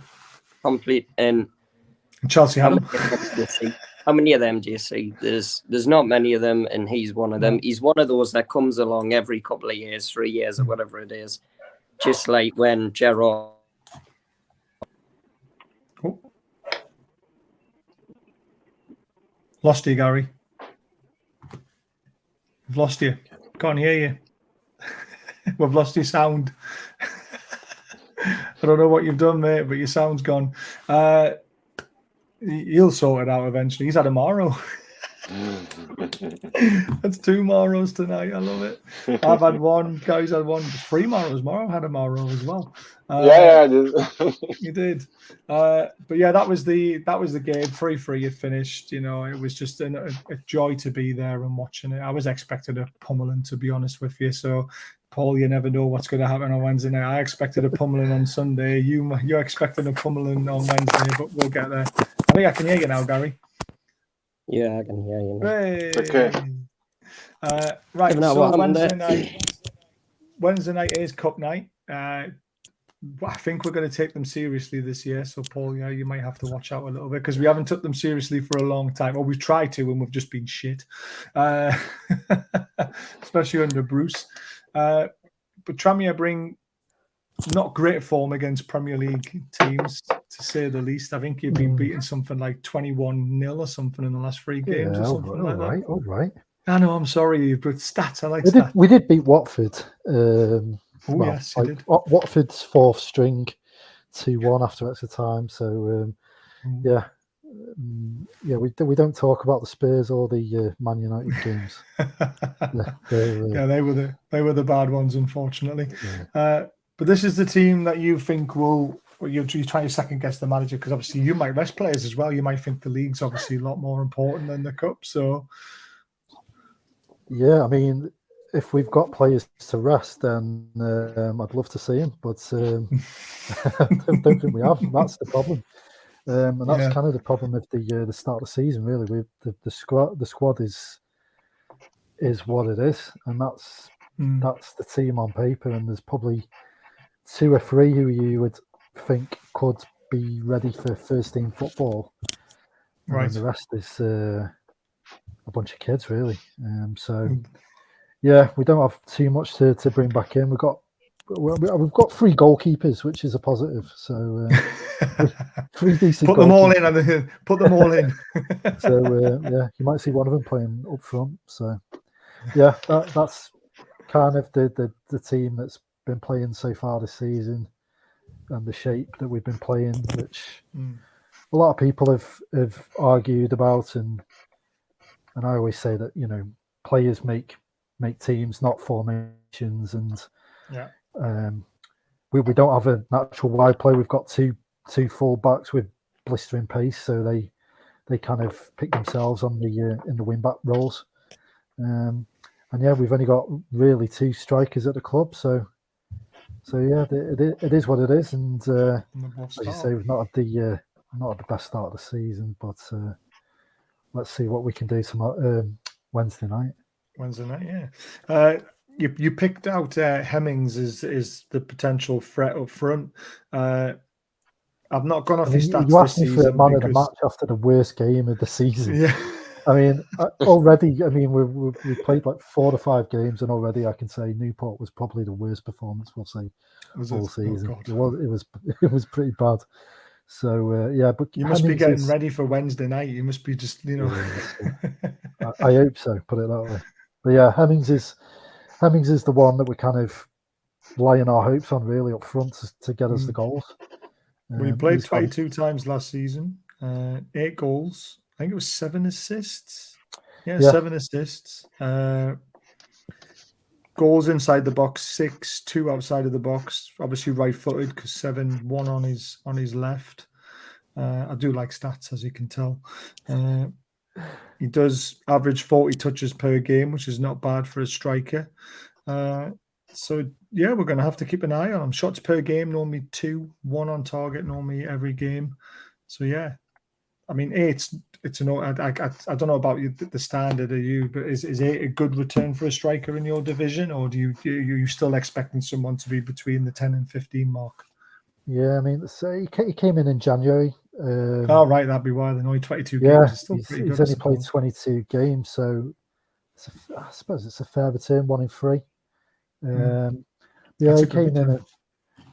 Complete. And Chelsea had him. How many of them do you see? There's not many of them, and he's one of them. He's one of those that comes along every couple of years, 3 years, or whatever it is. Just like when Gerrard. Oh. Lost you, Gary. We've lost you. Can't hear you. We've lost your sound. I don't know what you've done, mate, but your sound's gone. He'll sort it out eventually. He's had a Maro. That's 2 Maros tonight. I love it. I've had one. Gary's had one. 3 Maros. Maro had a Maro as well. Yeah, I did. You did. But yeah, that was the game. 3-3 it finished. You know, it was just a joy to be there and watching it. I was expecting a pummeling, to be honest with you. So, Paul, you never know what's going to happen on Wednesday night. I expected a pummeling on Sunday. You're expecting a pummeling on Wednesday, but we'll get there. I think I can hear you now, Gary. Yeah, I can hear you now. Hey. Okay. Right, so Wednesday night is Cup night. I think we're going to take them seriously this year. So, Paul, yeah, you might have to watch out a little bit because we haven't took them seriously for a long time. Or we've tried to, and we've just been shit, especially under Bruce. But Tranmere bring not great form against Premier League teams, to say the least. I think you've been beating something like 21-0 or something in the last 3 games or something like that. All right. I know, I'm sorry, but stats, I like stats. We did beat Watford. Yes, you did. Watford's 4th string 2-1 after extra time. So, we don't talk about the Spurs or the Man United games. They were the bad ones, unfortunately. Yeah. But this is the team that you think will. You're trying to second guess the manager because obviously you might rest players as well. You might think the league's obviously a lot more important than the cup. So, yeah, I mean, if we've got players to rest, then I'd love to see them, but I don't think we have. That's the problem, and that's kind of the problem with the start of the season. Really, the squad is what it is, and that's the team on paper. And there's probably 2 or 3 who you would think could be ready for first team football, right? And the rest is a bunch of kids, really. Yeah, we don't have too much to bring back in. We've got 3 goalkeepers, which is a positive. So 3 decent. Put them all in. Put them all in. So you might see one of them playing up front. So yeah, that's kind of the team that's been playing so far this season, and the shape that we've been playing, which a lot of people have argued about, and I always say that players make teams, not formations, and we don't have a natural wide play. We've got two full backs with blistering pace, so they kind of pick themselves on the in the wing back roles, and yeah, we've only got really 2 strikers at the club, so yeah, it is what it is, and as you say, we've not had the best start of the season, but let's see what we can do tomorrow, Wednesday night. Yeah. You picked out Hemmings as the potential threat up front. I've not gone off his stats you asked this me season. For a man of the match after the worst game of the season. Yeah. I mean, already. I mean, we played like 4 to 5 games, and already I can say Newport was probably the worst performance we'll see all season. It was pretty bad. So yeah, but you must be getting ready for Wednesday night. You must be just I hope so. Put it that way. But yeah, Hemmings is the one that we're kind of laying our hopes on really up front to get us the goals. We played 22 times last season, 8 goals. I think it was 7 assists. Yeah, 7 assists. Goals inside the box, 6, 2 outside of the box. Obviously right-footed because 7, 1 on his left. I do like stats, as you can tell. He does average 40 touches per game, which is not bad for a striker. So yeah, we're going to have to keep an eye on him. Shots per game, normally 2, 1 on target, normally every game. So yeah, I mean, it's an. I don't know about you, the standard of you, but is 8 a good return for a striker in your division, or are you still expecting someone to be between the 10 and 15 mark? Yeah, I mean, so he came in January. Oh right, that'd be why. They're only 22 games. It's still pretty good. He's only played 22 games, so I suppose it's a fair return, 1 in 3. Yeah, he came in.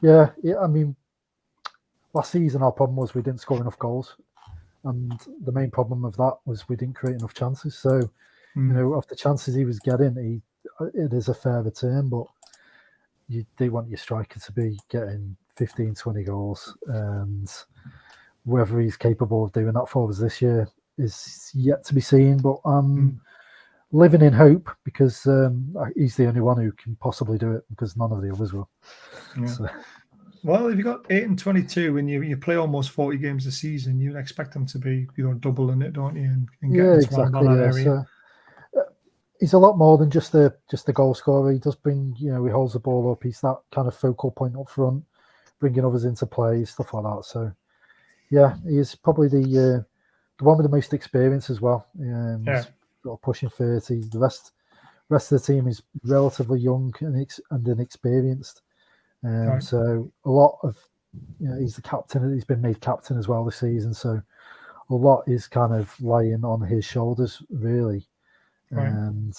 Yeah. I mean, last season our problem was we didn't score enough goals, and the main problem of that was we didn't create enough chances. So, you know, of the chances he was getting, it is a fair return, but you do want your striker to be getting 15, 20 goals, and whether he's capable of doing that for us this year is yet to be seen. But I'm living in hope because he's the only one who can possibly do it, because none of the others will. Yeah. So. Well, if you got 8 and 22 and you play almost 40 games a season, you'd expect them to be doubling it, don't you? And yeah, exactly. Yeah. So, he's a lot more than just the goal scorer. He does bring, he holds the ball up. He's that kind of focal point up front, bringing others into play, stuff like that. So, yeah, he is probably the one with the most experience as well. He's sort of pushing 30. The rest of the team is relatively young and inexperienced. So a lot of, he's the captain. He's been made captain as well this season. So a lot is kind of laying on his shoulders, really. Right. And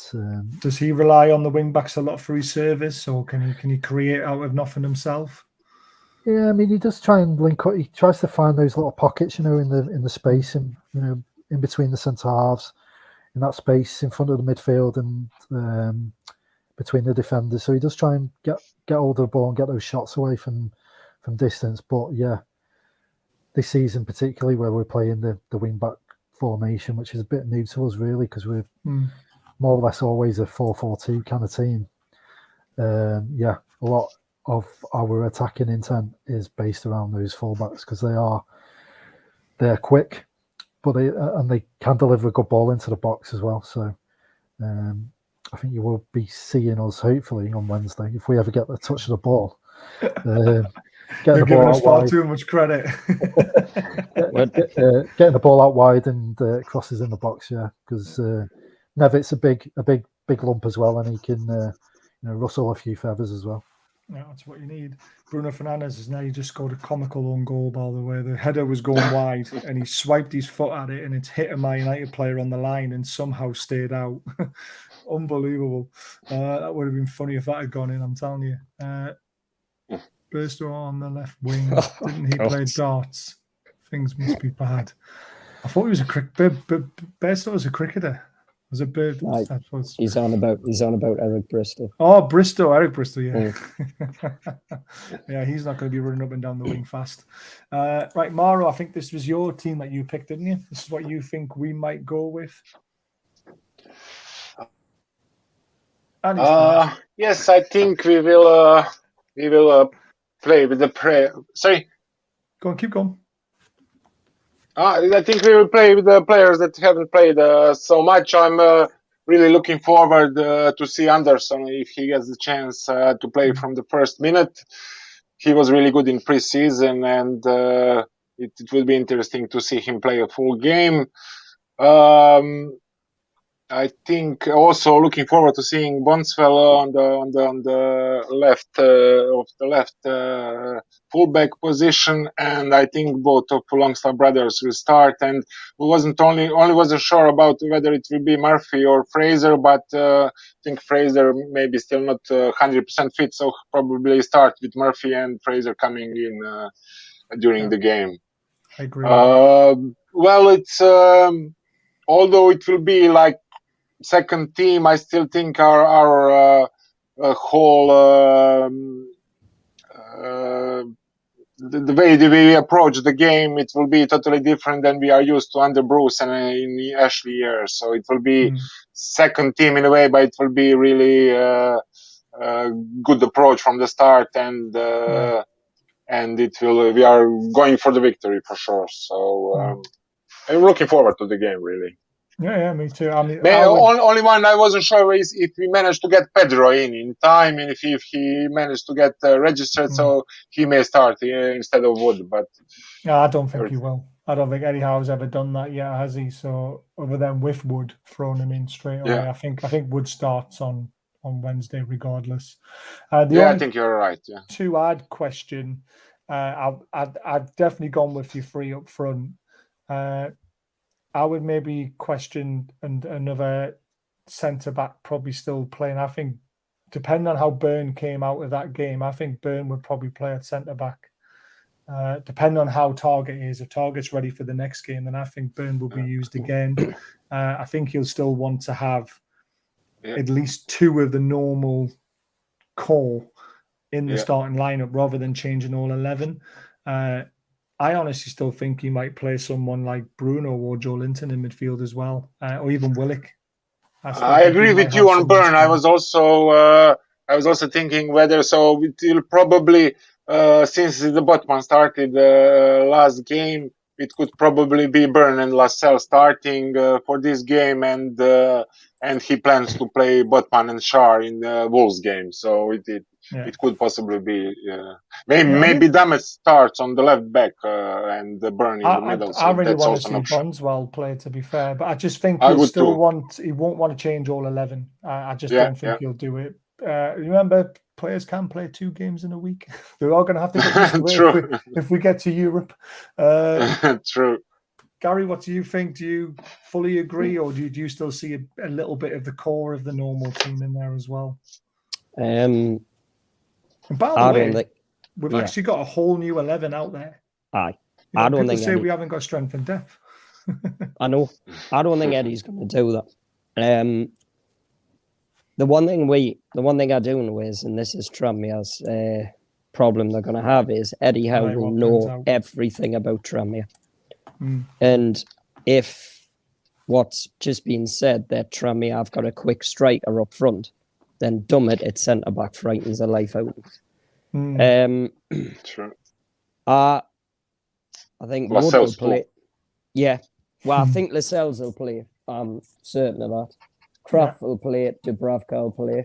does he rely on the wing backs a lot for his service, or can he create out of nothing himself? Yeah, I mean, he does try and link up. He tries to find those little pockets, in the space, and in between the centre halves, in that space in front of the midfield and between the defenders. So he does try and get hold of the ball and get those shots away from distance. But yeah, this season particularly, where we're playing the wing back formation, which is a bit new to us really, because we're more or less always a 4-4-2 kind of team. A lot of our attacking intent is based around those fullbacks, because they're quick, but they can deliver a good ball into the box as well. So I think you will be seeing us hopefully on Wednesday, if we ever get the touch of the ball. You're giving us far too much credit. Getting the ball out wide and crosses in the box, because Nevitt's a big lump as well, and he can rustle a few feathers as well. Yeah, that's what you need. Bruno Fernandes has now just scored a comical own goal, by the way. The header was going wide and he swiped his foot at it and it's hit a Man United player on the line and somehow stayed out. Unbelievable. That would have been funny if that had gone in, I'm telling you. Burstow on the left wing. Didn't he play darts? Things must be bad. I thought he was a Burstow was a cricketer. Was it Bird? He's on about Eric Bristol. Oh, Eric Bristol, yeah. Yeah, he's not going to be running up and down the wing fast. Right, Maro, I think this was your team that you picked, didn't you? This is what you think we might go with. Yes, I think we will play with the prayer. Sorry. Go on, keep going. I think we will play with the players that haven't played so much. I'm really looking forward to see Anderson if he gets the chance to play from the first minute. He was really good in pre-season, and it will be interesting to see him play a full game. I think also looking forward to seeing Bonsfell on the left fullback position, and I think both of Longstaff brothers will start. And we wasn't sure about whether it will be Murphy or Fraser, but I think Fraser maybe still not 100% fit, so probably start with Murphy and Fraser coming in during the game. I agree. Well, it's although it will be like second team, I still think our whole the way we approach the game, it will be totally different than we are used to under Bruce and in the Ashley years. So it will be second team in a way, but it will be really good approach from the start, and it will. We are going for the victory for sure. So I'm looking forward to the game really. Yeah, me too. I mean, only one I wasn't sure is if we managed to get Pedro in time, and if he managed to get registered, so he may start instead of Wood. But no, I don't think he will. I don't think Eddie Howe's ever done that yet, has he? So other than with Wood throwing him in straight away, I think Wood starts on Wednesday regardless. I think you're right. Yeah. To add question, I've definitely gone with you three up front. I would maybe question another centre-back probably still playing. I think, depending on how Byrne came out of that game, I think Byrne would probably play at centre-back. Depending on how Target is. If Target's ready for the next game, then I think Byrne will be used again. I think he'll still want to have at least two of the normal core in the starting lineup rather than changing all 11. I honestly still think he might play someone like Bruno or Joe Linton in midfield as well, or even Willock. I agree with you on Byrne. I was also thinking whether it will probably since the Botman started last game, it could probably be Byrne and Lascelles starting for this game, and he plans to play Botman and Schär in the Wolves game. So it could possibly be maybe Dammit starts on the left back and Byrne in the middle. So I really want to see Bondswell play, to be fair, but I just think he won't want to change all 11. I just don't think he'll do it. Remember, players can play 2 games in a week. They're all going to have to get used to it if we get to Europe. True. Gary, what do you think? Do you fully agree, or do you still see a little bit of the core of the normal team in there as well? And by the way, we've actually got a whole new 11 out there. Aye. I don't think we haven't got strength and depth. I know. I don't think Eddie's going to do that. The one thing I do know is, and this is Tranmere's problem they're going to have, is Eddie Howe will know everything about Tranmere. And if what's just been said that Tranmere have got a quick striker up front, then Dummett at centre back frightens the life out of us. True. I think Wood will play. Yeah. Well, I think Lascelles will play. I'm certain of that. Kraft will play it. Dubravka will play.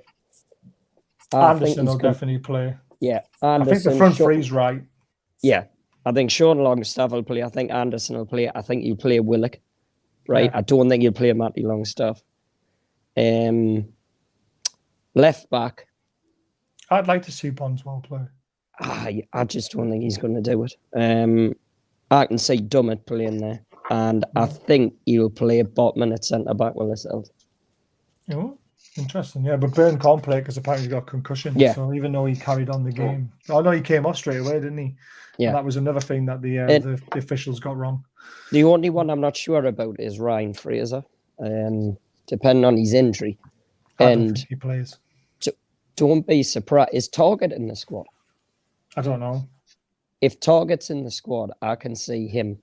Anderson will definitely play. Yeah. Anderson, I think the front three's right. Yeah. I think Sean Longstaff will play. I think Anderson will play. I think he'll play Willock. Right. Yeah. I don't think he'll play Matty Longstaff. Left back. I'd like to see Bondswell play. I just don't think he's going to do it. I can see Dummett playing there. And I think he'll play Botman at centre back with Lascelles. Oh, interesting. Yeah, but Byrne can't play because apparently he's got a concussion. Yeah. So even though he carried on the game. Oh, no, he came off straight away, didn't he? Yeah. And that was another thing that the officials got wrong. The only one I'm not sure about is Ryan Fraser, depending on his injury. I don't think he plays. Don't be surprised. Is Target in the squad? I don't know. If Target's in the squad, I can see him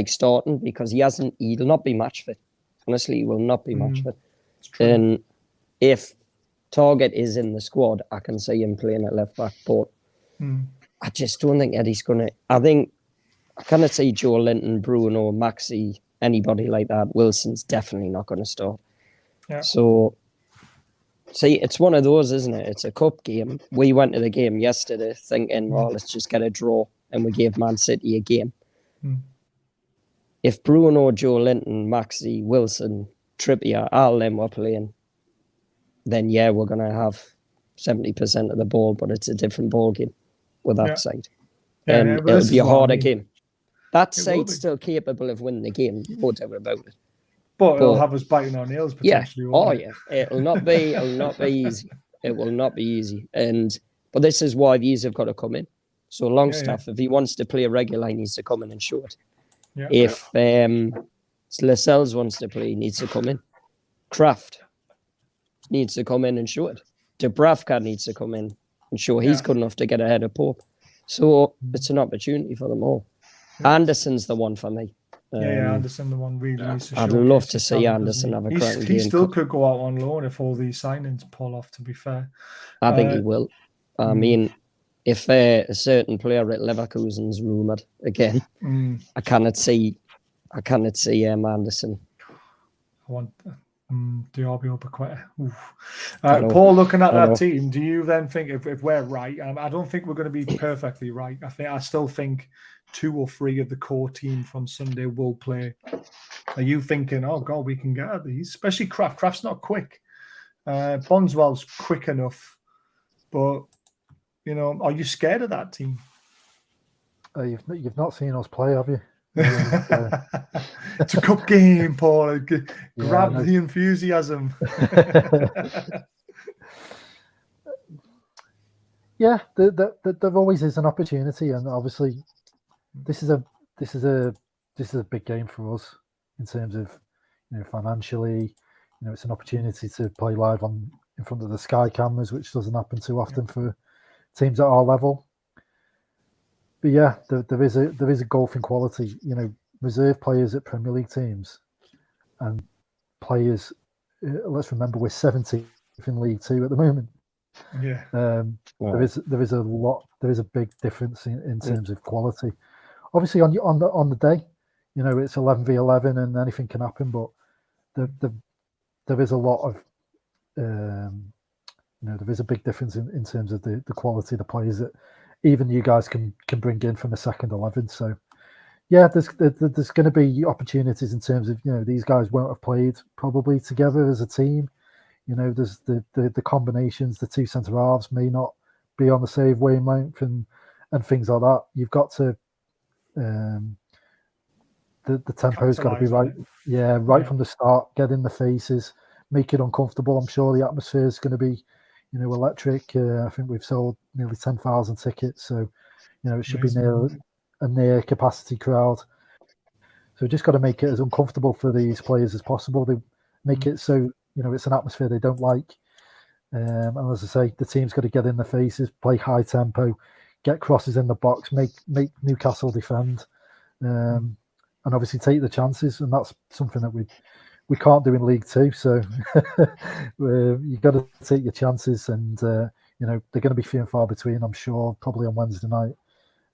starting because he'll not be match fit. Honestly, he will not be match fit. And if Target is in the squad, I can see him playing at left back. But I just don't think Eddie's going to. I cannot see Joe Linton, Bruno, Maxi, anybody like that. Wilson's definitely not going to start. Yeah. So, see, it's one of those, isn't it? It's a cup game. We went to the game yesterday thinking, well, let's just get a draw. And we gave Man City a game. If Bruno, Joe Linton, Maxi, Wilson, Trippier, all them were playing, then yeah, we're going to have 70% of the ball, but it's a different ball game with that side. Yeah, and it'll be a harder game. That side's still capable of winning the game, no doubt about it. But it'll have us biting our nails potentially. Yeah. It'll not be easy. It will not be easy. But this is why these have got to come in. So Longstaff, if he wants to play a regular, he needs to come in and show it. Yeah. If Lascelles wants to play, he needs to come in. Kraft needs to come in and show it. Dubravka needs to come in and show he's good enough to get ahead of Pope. So it's an opportunity for them all. Anderson's the one for me. Anderson, the one really needs to I'd showcase love to his see talent, Anderson have a he cracking He game. still could go out on loan if all these signings pull off, to be fair. I think he will. I mean, if a certain player at Leverkusen's rumoured again, I cannot see Anderson. I want Diaby up a quitter. Paul, looking at that team, do you then think if we're right? I don't think we're going to be perfectly right. I still think 2 or 3 of the core team from Sunday will play. Are you thinking, oh God, we can get at these? Especially Kraft. Kraft's not quick. Bonswell's quick enough, but are you scared of that team? You've not seen us play, have you? It's a cup game, Paul. Grab the enthusiasm. There always is an opportunity, and obviously, this is a big game for us in terms of financially. It's an opportunity to play live in front of the Sky cameras, which doesn't happen too often for teams at our level. But yeah, there is a golfing quality. Reserve players at Premier League teams and players. Let's remember, we're 17th in League Two at the moment. Yeah. There is a lot. There is a big difference in terms of quality. Obviously, on the day, it's 11v11 and anything can happen. But there is a lot of there is a big difference in terms of the quality of the players that even you guys can bring in from the second 11. So yeah, there's going to be opportunities in terms of these guys won't have played probably together as a team. There's the combinations, the 2 centre halves may not be on the same wavelength and things like that. You've got to the tempo's got to be right. Right from the start. Get in the faces, make it uncomfortable. I'm sure the atmosphere is going to be electric. I think we've sold nearly 10,000 tickets, so it should be near capacity crowd. So we just got to make it as uncomfortable for these players as possible. They make it so it's an atmosphere they don't like. And as I say, the team's got to get in the faces, play high tempo, get crosses in the box, make Newcastle defend, and obviously take the chances. And that's something that we can't do in League Two. So you've got to take your chances, and they're going to be few and far between. I'm sure probably on Wednesday night.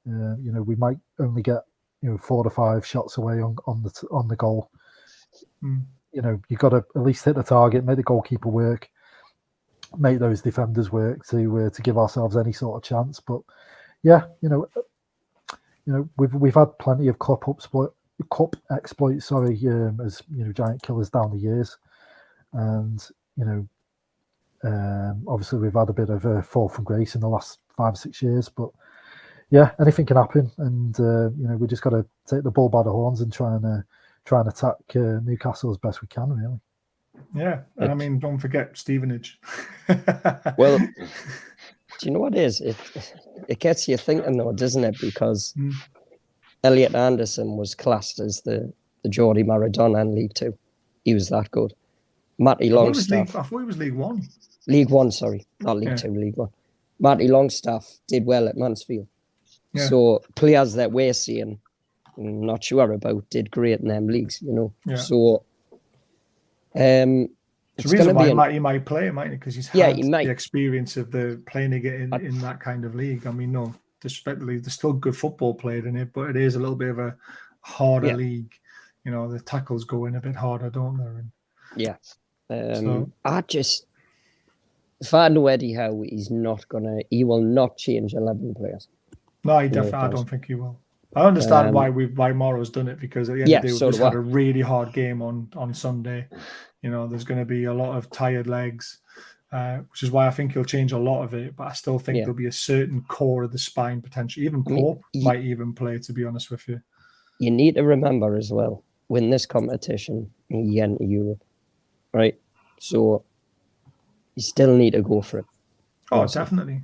We might only get 4 to 5 shots away on the goal. You've got to at least hit the target, make the goalkeeper work, make those defenders work to give ourselves any sort of chance. But yeah, we've had plenty of cup exploits. As giant killers down the years, and obviously we've had a bit of a fall from grace in the last 5 or 6 years. But yeah, anything can happen, and we just got to take the bull by the horns and try and attack Newcastle as best we can, really. Yeah, and I mean, don't forget Stevenage. Well, do you know what it is? It gets you thinking, though, doesn't it? Because Elliot Anderson was classed as the Geordie Maradona in League Two. He was that good. Matty Longstaff. I thought he was League One. League One, sorry, not League Two, League One. Matty Longstaff did well at Mansfield. Yeah. So players that we're seeing, I'm not sure about, did great in them leagues, Yeah. So it's the reason why he might play, mightn't it? Because he's had the experience of the playing again in that kind of league. I mean, no, disrespectfully, there's still good football played in it, but it is a little bit of a harder league. The tackles go in a bit harder, don't they? And, if I know Eddie Howe, he will not change 11 players. No, I don't think he will. I understand why Morrow's done it, because at the end of the day, we've just had a really hard game on Sunday. There's going to be a lot of tired legs, which is why I think he'll change a lot of it. But I still think there'll be a certain core of the spine potentially. Even Pope might even play, to be honest with you. You need to remember as well, win this competition and you enter Europe, right? So you still need to go for it. Oh, also. Definitely.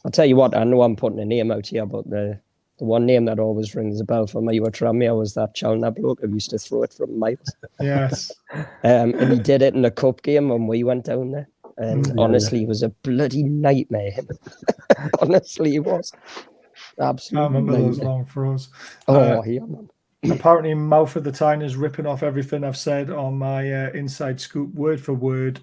I'll tell you what, I know I'm putting a name out here, but the one name that always rings a bell for me with Tranmere was that Chalna bloke who used to throw it from miles. Yes. And he did it in a cup game when we went down there. And honestly, it was a bloody nightmare. Honestly, it was. Absolutely. I remember those long throws. Yeah, man. Apparently, Mouth of the Tyne is ripping off everything I've said on my inside scoop, word for word.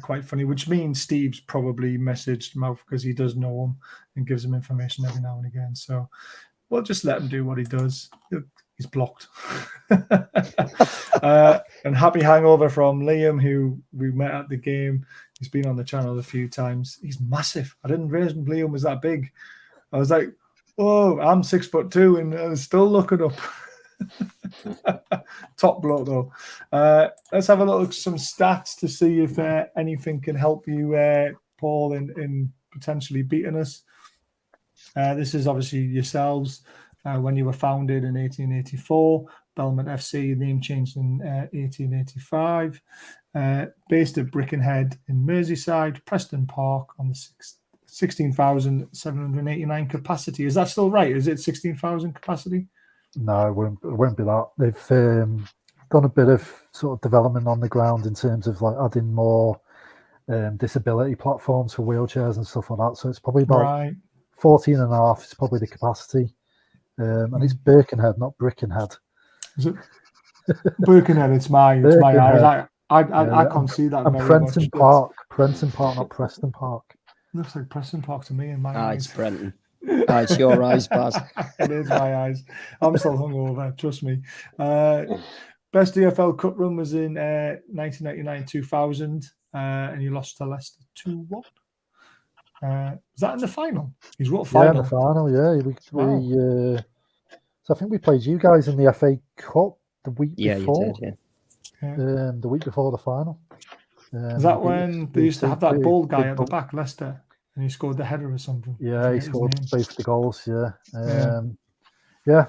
Quite funny, which means Steve's probably messaged Mouth because he does know him and gives him information every now and again. So we'll just let him do what he does. He's blocked. And happy hangover from Liam, who we met at the game. He's been on the channel a few times. He's massive. I didn't realize Liam was that big. I was like, oh, I'm 6'2" and I was still looking up. Top bloke though. Let's have a look at some stats to see if anything can help you, Paul, in potentially beating us. This is obviously yourselves when you were founded in 1884. Belmont FC, name changed in 1885. Based at Brickenhead in Merseyside, Preston Park on the 16,789 capacity. Is that still right? Is it 16,000 capacity? No, it won't be that. They've done a bit of sort of development on the ground in terms of like adding more disability platforms for wheelchairs and stuff like that. So it's probably about 14 and a half is probably the capacity. And it's Birkenhead, not Brickenhead. Is it? Birkenhead, it's my eyes. I can't see that and very Prenton much. Park, Prenton Park, not Preston Park. Looks like Preston Park to me in my eyes. It's Brenton. It's your eyes, Baz. It is my eyes. I'm still hungover, trust me. Best EFL Cup run was in 1999-2000, and you lost to Leicester 2-1. Was that in the final? He's what final? Yeah, in the final, yeah. So I think we played you guys in the FA Cup the week before. You did, yeah. The week before the final. Is that when they used to have that bald guy at the back, Leicester? And he scored the header or something. Yeah, he scored both the goals. Yeah.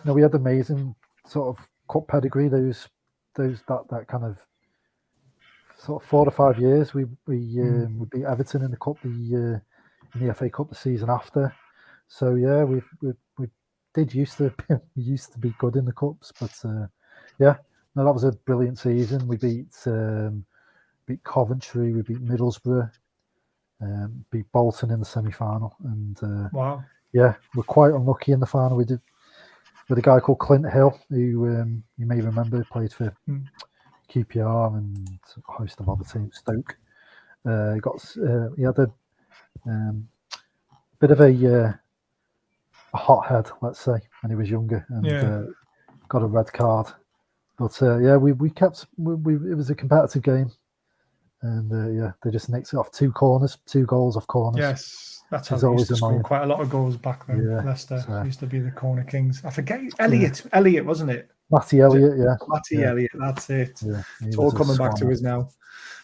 No, we had amazing sort of cup pedigree. Those that kind of sort of 4 to 5 years. We beat Everton in the cup in the FA Cup the season after. So yeah, we used to be good in the cups, but that was a brilliant season. We beat Coventry, we beat Middlesbrough. Beat Bolton in the semi-final, and we're quite unlucky in the final. We did with a guy called Clint Hill, who you may remember played for QPR and a host of other teams. Stoke. He had a bit of a hothead, let's say, when he was younger, and got a red card. But we kept. It was a competitive game. And they just nicked it off 2 goals off corners. Yes, that's how they used to score quite a lot of goals back then. Yeah, Leicester used to be the corner kings. I forget Elliott, wasn't it? Matty Elliott, yeah. Elliott, that's it. Yeah, it's all coming back to us now.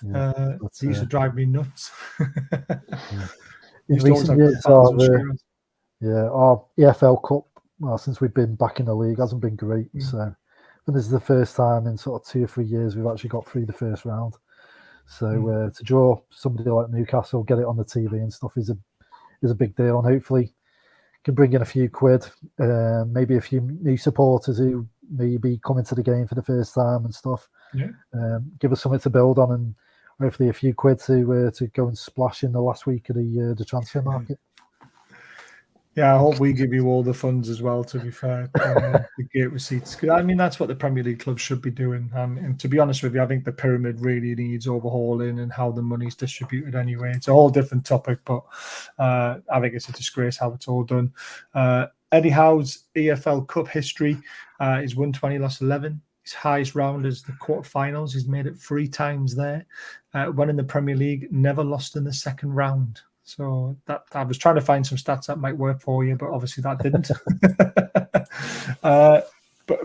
He used to drive me nuts. In recent years, our EFL Cup, since we've been back in the league, hasn't been great. So, but this is the first time in sort of 2 or 3 years we've actually got through the first round. So to draw somebody like Newcastle, get it on the TV and stuff is a big deal, and hopefully can bring in a few quid, maybe a few new supporters who may be coming to the game for the first time and stuff. Give us something to build on, and hopefully a few quid to go and splash in the last week of the transfer market. Yeah, I hope we give you all the funds as well, to be fair, the gate receipts. I mean, that's what the Premier League clubs should be doing. And to be honest with you, I think the pyramid really needs overhauling and how the money's distributed anyway. It's a whole different topic, but I think it's a disgrace how it's all done. Eddie Howe's EFL Cup history is 120, lost 11. His highest round is the quarterfinals. He's made it 3 times there. When in the Premier League, never lost in the second round. So that I was trying to find some stats that might work for you, but obviously that didn't. But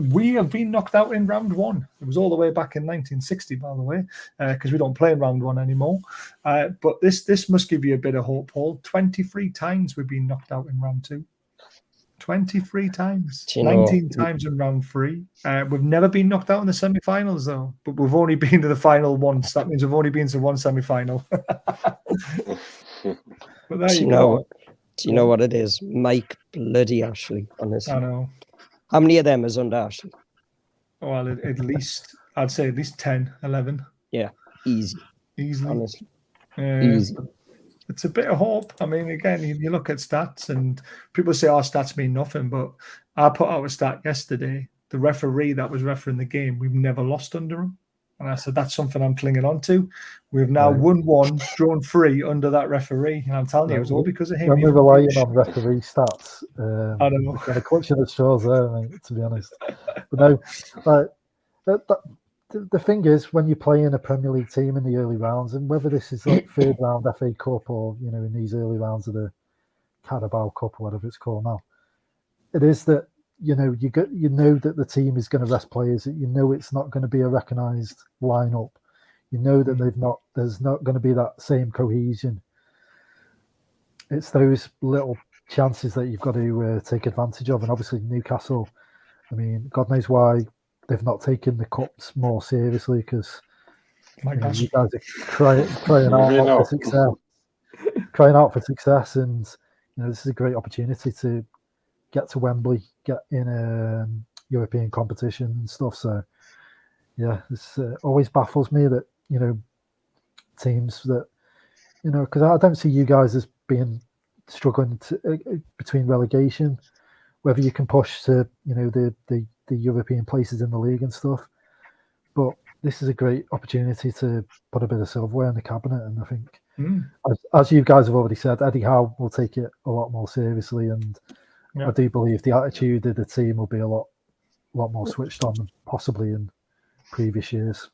we have been knocked out in round 1. It was all the way back in 1960, by the way, because we don't play in round 1 anymore. But this must give you a bit of hope, Paul. 23 times we've been knocked out in round 2. 23 times. 19 times in round 3. We've never been knocked out in the semi-finals, though. But we've only been to the final once. That means we've only been to 1 semi-final. But there you go. Do you know what it is? Mike bloody Ashley, honestly. I know. How many of them is under Ashley? Well, at least, I'd say at least 10, 11. Yeah, easily. Honestly. Easy. It's a bit of hope. I mean, again, you look at stats and people say, stats mean nothing. But I put out a stat yesterday. The referee that was refereeing the game, we've never lost under him. And I said, that's something I'm clinging on to. We've now won 1, drawn 3 under that referee. And I'm telling you, it was all because of him. When we're relying on referee stats, I don't know. we're kind of clutching at straws there, mate, to be honest. But no, the thing is, when you play in a Premier League team in the early rounds, and whether this is like third round FA Cup or, in these early rounds of the Carabao Cup or whatever it's called now, it is that, you know that the team is going to rest players, that it's not going to be a recognised lineup. You know that there's not going to be that same cohesion. It's those little chances that you've got to take advantage of. And obviously Newcastle, I mean, God knows why they've not taken the cups more seriously, because you guys are crying out for success. Crying out for success, and this is a great opportunity to get to Wembley, get in European competition and stuff. So yeah, this always baffles me that teams that because I don't see you guys as being struggling between relegation, whether you can push to the European places in the league and stuff. But this is a great opportunity to put a bit of silverware in the cabinet, and I think, as you guys have already said, Eddie Howe will take it a lot more seriously, and I do believe the attitude of the team will be a lot more switched on than possibly in previous years.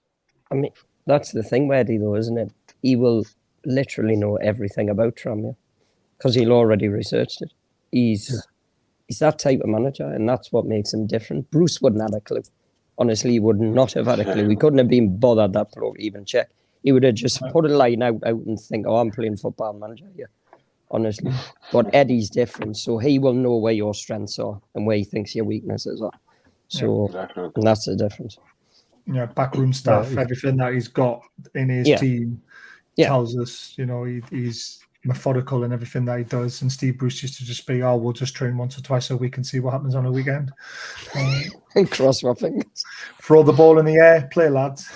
I mean, that's the thing with Eddie, though, isn't it? He will literally know everything about Tranmere because he'll already researched it. He's that type of manager, and that's what makes him different. Bruce wouldn't have a clue. Honestly, he would not have had a clue. He couldn't have been bothered that bloke even check. He would have just put a line out and think, I'm playing football manager here. Honestly. But Eddie's different, so he will know where your strengths are and where he thinks your weaknesses are. So and that's the difference. Yeah, backroom staff, everything that he's got in his team tells us, he's methodical in everything that he does. And Steve Bruce used to just be, we'll just train once or twice a week and see what happens on a weekend. And cross my fingers. Throw the ball in the air, play, lads.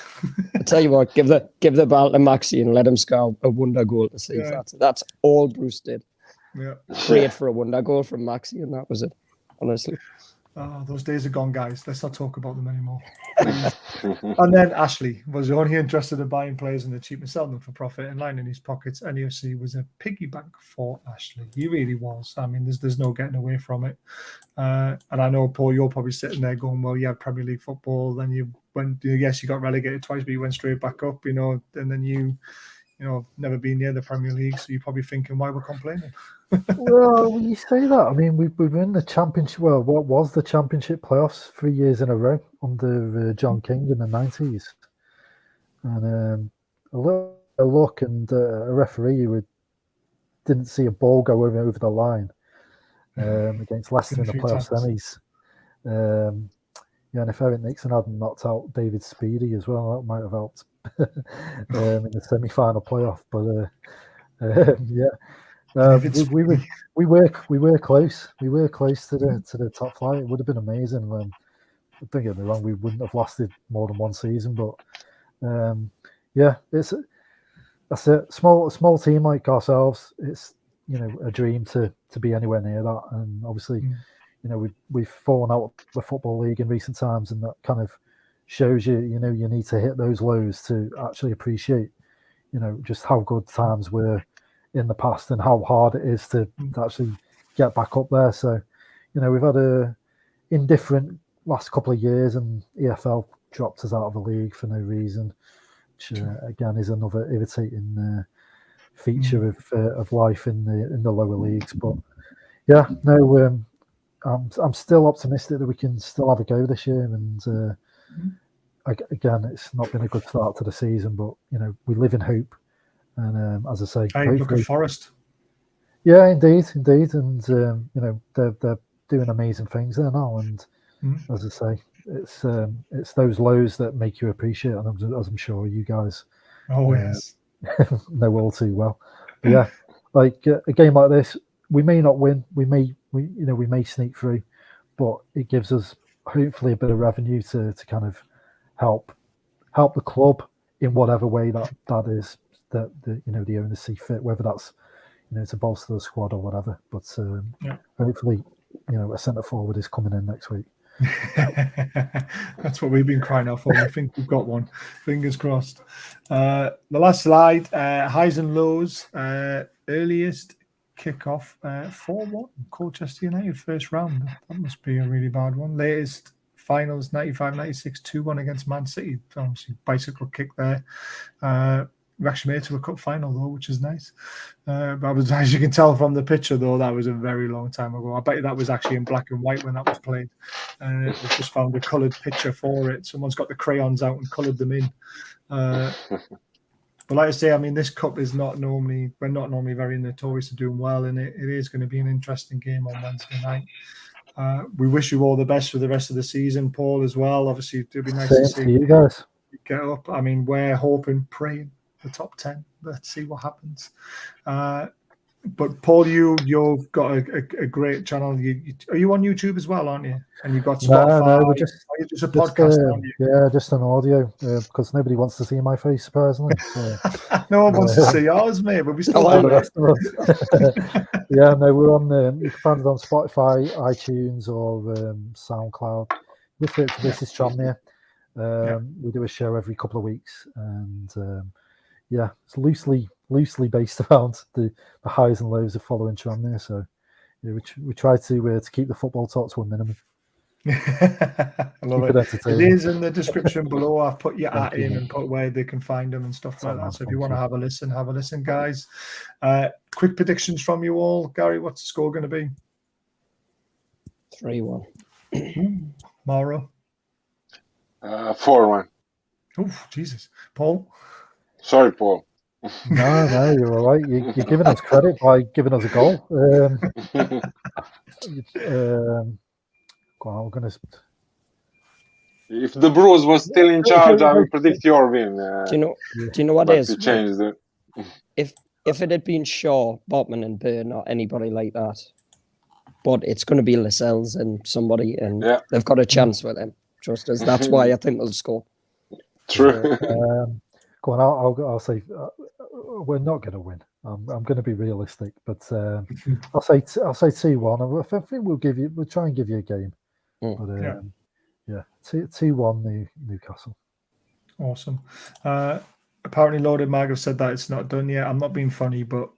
I tell you what, give the ball to Maxi and let him score a wonder goal to see that's all Bruce did. Yeah. Prayed for a wonder goal from Maxi, and that was it. Honestly. Those days are gone, guys. Let's not talk about them anymore. And then Ashley was only interested in buying players in the cheap and selling them for profit and lining his pockets. NUFC was a piggy bank for Ashley. He really was. I mean, there's no getting away from it. And I know, Paul, you're probably sitting there going, well, you had Premier League football, then you went, yes, you got relegated twice, but you went straight back up, and then you never been near the Premier League, so you're probably thinking, why we're complaining? Well, when you say that, I mean, we were in the Championship. Well, what was the Championship playoffs 3 years in a row under John King in the 90s, and a look and a referee who didn't see a ball go over the line against Leicester in the playoff semis. And if Eric Nixon hadn't knocked out David Speedy as well, that might have helped in the semi-final playoff. But we were close. We were close to the top flight. It would have been amazing. Don't get me wrong, we wouldn't have lasted more than one season. But that's a small team like ourselves. It's a dream to be anywhere near that. And obviously, we've fallen out of the Football League in recent times, and that kind of shows you you need to hit those lows to actually appreciate just how good times were in the past and how hard it is to actually get back up there. So we've had a indifferent last couple of years, and EFL dropped us out of the league for no reason, which again is another irritating feature of life in the lower leagues. But I'm still optimistic that we can still have a go this year. And again, it's not been a good start to the season, but we live in hope. And as I say, look at Forest. Yeah, indeed, and they're doing amazing things there now. And as I say, it's those lows that make you appreciate, and as I'm sure you guys know all too well. But yeah, like a game like this, we may not win, we may sneak through, but it gives us hopefully a bit of revenue to kind of help the club in whatever way that is that the owners see fit, whether that's to bolster the squad or whatever. But hopefully, a centre forward is coming in next week. That's what we've been crying out for. We think we've got one. Fingers crossed. The last slide, highs and lows. Earliest kickoff, 4-1 Colchester United first round. That must be a really bad one. Latest finals, 95-96, 2-1 against Man City. Obviously, bicycle kick there. We actually made it to a cup final though, which is nice. But as you can tell from the picture though, that was a very long time ago. I bet you that was actually in black and white when that was played. We've just found a coloured picture for it. Someone's got the crayons out and coloured them in. But like I say, I mean, this cup is we're not normally very notorious for doing well, and it is going to be an interesting game on Wednesday night. We wish you all the best for the rest of the season, Paul, as well. Obviously, it'd be nice to see you guys get up. I mean, we're hoping, praying the top 10. Let's see what happens. But Paul, you've got a great channel. Are you on YouTube as well, aren't you? And you've got Spotify. No, we're just a podcast, aren't you? Yeah, just an audio because nobody wants to see my face, surprisingly. So, no one wants to see ours, mate. But we still the rest of us. Yeah, no, we're on. You can find it on Spotify, iTunes, or SoundCloud. This is Tranmere. We do a show every couple of weeks, and it's loosely based around the highs and lows of following Tranmere. So we try to keep the football talk to a minimum. I love it. It is in the description below. I've put your at in and put where they can find them and stuff like that. So if you want to have a listen, guys. Quick predictions from you all. Gary, what's the score going to be? 3-1. Mauro? 4-1. Oh, Jesus. Paul? Sorry, Paul. No, you're all right. You're giving us credit by giving us a goal. I'm gonna. If the Bruce was still in charge, I would predict your win. Do you know what it is? Changed it. If it had been Shaw, Botman, and Byrne, or anybody like that, but it's going to be Lascelles and somebody, and they've got a chance with them. Trust us. That's why I think they'll score. True. Go on. I'll say we're not going to win. I'm going to be realistic, but I'll say 2-1. I think we'll try and give you a game. But 2-1 Newcastle. Awesome. Apparently, Loaded Mag have said that it's not done yet. I'm not being funny, but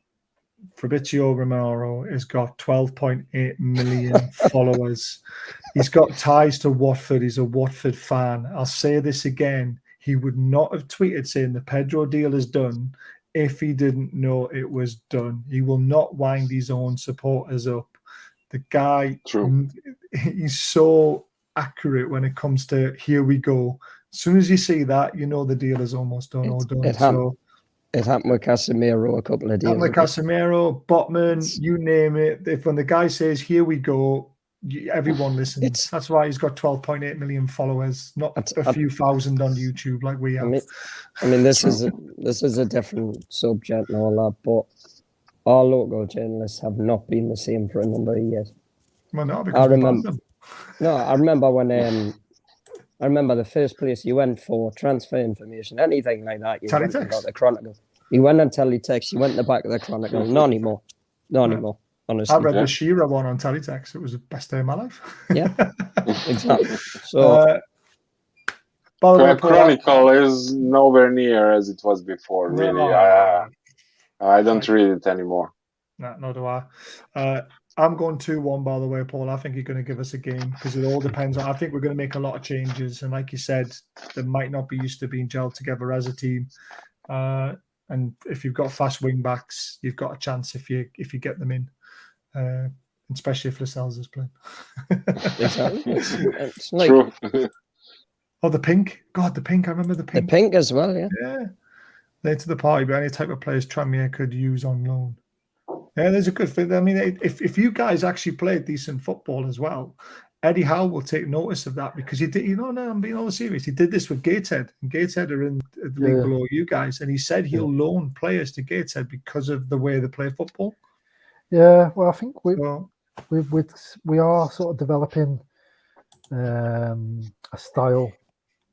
Fabrizio Romero has got 12.8 million followers. He's got ties to Watford. He's a Watford fan. I'll say this again. He would not have tweeted saying the Pedro deal is done if he didn't know it was done. He will not wind his own supporters up. The guy, he's so accurate when it comes to here we go. As soon as you see that, you know the deal is almost done or done. It happened with Casemiro a couple of days ago. Casemiro, Botman, you name it. When the guy says here we go, everyone listens. That's why he's got 12.8 million followers, not a few thousand on YouTube like we have. I mean, this is a different subject and all that, but our local journalists have not been the same for a number of years. Well, no, because I remember when I remember the first place you went for transfer information, anything like that. You went about the Chronicle. You went on Teletext. You went in the back of the Chronicle. Not anymore. Honestly, I read the Shearer one on Teletext. It was the best day of my life. Yeah, exactly. So, by the way, Chronicle is nowhere near as it was before. Really, I don't read it anymore. No, nor do I. I'm going 2-1, by the way, Paul. I think you're going to give us a game because it all depends on. I think we're going to make a lot of changes, and like you said, they might not be used to being gelled together as a team. And if you've got fast wing backs, you've got a chance if you get them in. Especially if Lascelles is playing. Exactly. It's like, true. Oh, the pink. God, the pink. I remember the pink. The pink as well, yeah. Yeah. Late to the party, but any type of players Tranmere could use on loan. Yeah, there's a good thing. I mean, if you guys actually play decent football as well, Eddie Howe will take notice of that because he did. I'm being all serious. He did this with Gateshead, and Gateshead are in the league below you guys, and he said he'll loan players to Gateshead because of the way they play football. Yeah, well, I think we are sort of developing a style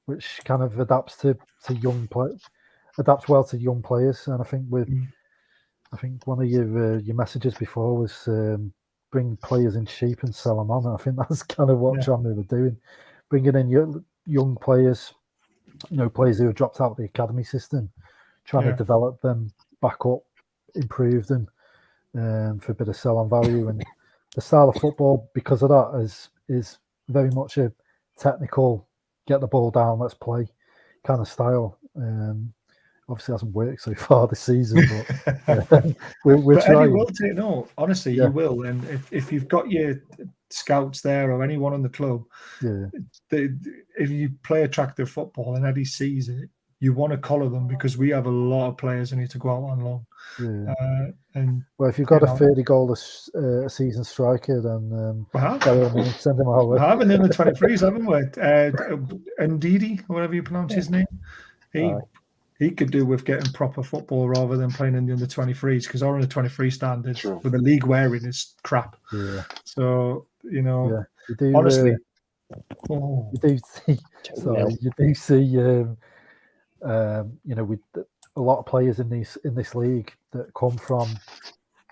which kind of adapts to young players. adapts well to young players. And I think I think one of your messages before was bring players in cheap and sell them on. And I think that's kind of what Tranmere were doing, bringing in young players, players who have dropped out of the academy system, trying to develop them back up, improve them for a bit of sell-on value. And the style of football, because of that, is very much a technical, get the ball down, let's play kind of style. Obviously hasn't worked so far this season, but we're trying. Eddie will take no. Honestly, you will. And if you've got your scouts there or anyone on the club, if you play attractive football and Eddie sees it, you want to collar them, because we have a lot of players who need to go out on loan. And if you've got a 30-goal a season striker, then send him our way. We have, and in the 23s, haven't we? Ndidi, or whatever you pronounce his name. He could do with getting proper football rather than playing in the under 23s, because our under 23 standards with the league wearing is crap. So you do, honestly, you do see. Sorry, you do see. With a lot of players in this league that come from,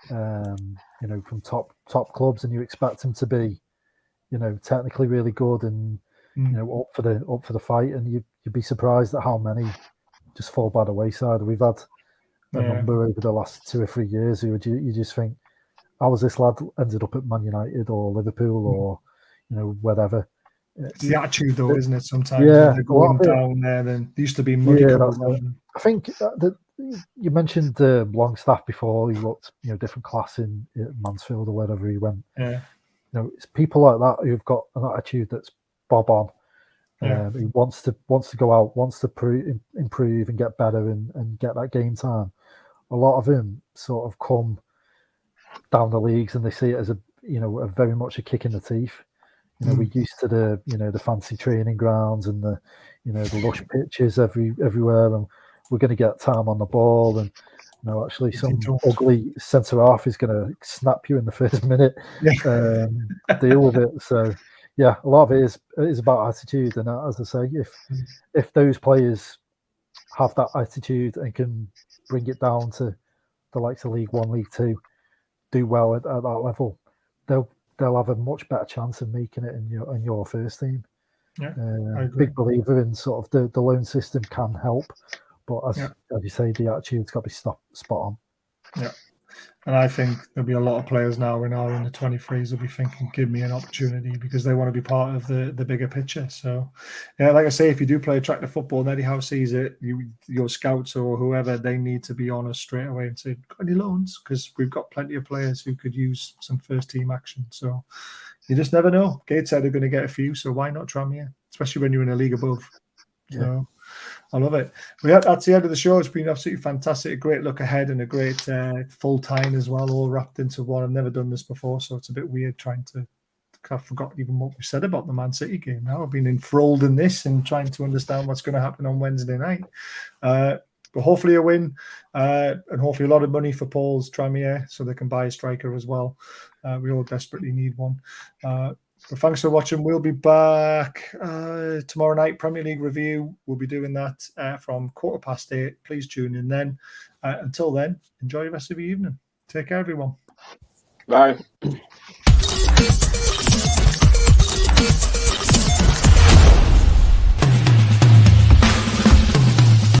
from top clubs, and you expect them to be, technically really good and up for the fight, and you'd be surprised at how many just fall by the wayside. We've had a number over the last 2 or 3 years who you just think, how was this lad ended up at Man United or Liverpool or whatever. It's the attitude, though, isn't it? Sometimes they're going down there. Then there used to be muddy. I think that you mentioned Longstaff before. He looked, different class in Mansfield or wherever he went. It's people like that who've got an attitude that's bob on. He wants to go out, wants to improve and get better and get that game time. A lot of them sort of come down the leagues and they see it as a very much a kick in the teeth. We're used to the fancy training grounds and the lush pitches everywhere, and we're going to get time on the ball, and actually some ugly centre half is going to snap you in the first minute. Deal with it. So a lot of it is about attitude, and as I say, if those players have that attitude and can bring it down to the likes of League One, League Two, do well at that level, they'll have a much better chance of making it in your first team. Big believer in sort of the loan system can help, but as you say, the attitude's got to be spot on. And I think there'll be a lot of players now in the 23s will be thinking, give me an opportunity, because they want to be part of the bigger picture. So, like I say, if you do play attractive football and Eddie Howe sees it, your scouts or whoever, they need to be on us straight away and say, got any loans? Because we've got plenty of players who could use some first team action. So you just never know. Gateshead are going to get a few, so why not Tranmere? Especially when you're in a league above. So I love it. That's the end of the show. It's been absolutely fantastic. A great look ahead and a great Fulltyne as well, all wrapped into one. I've never done this before, so it's a bit weird trying to. I've forgotten even what we said about the Man City game now. I've been enthralled in this and trying to understand what's going to happen on Wednesday night. But hopefully a win and hopefully a lot of money for Paul's Tranmere so they can buy a striker as well. We all desperately need one. But thanks for watching. We'll be back tomorrow night, Premier League review. We'll be doing that from 8:15. Please tune in then. Until then, enjoy the rest of your evening. Take care, everyone. Bye.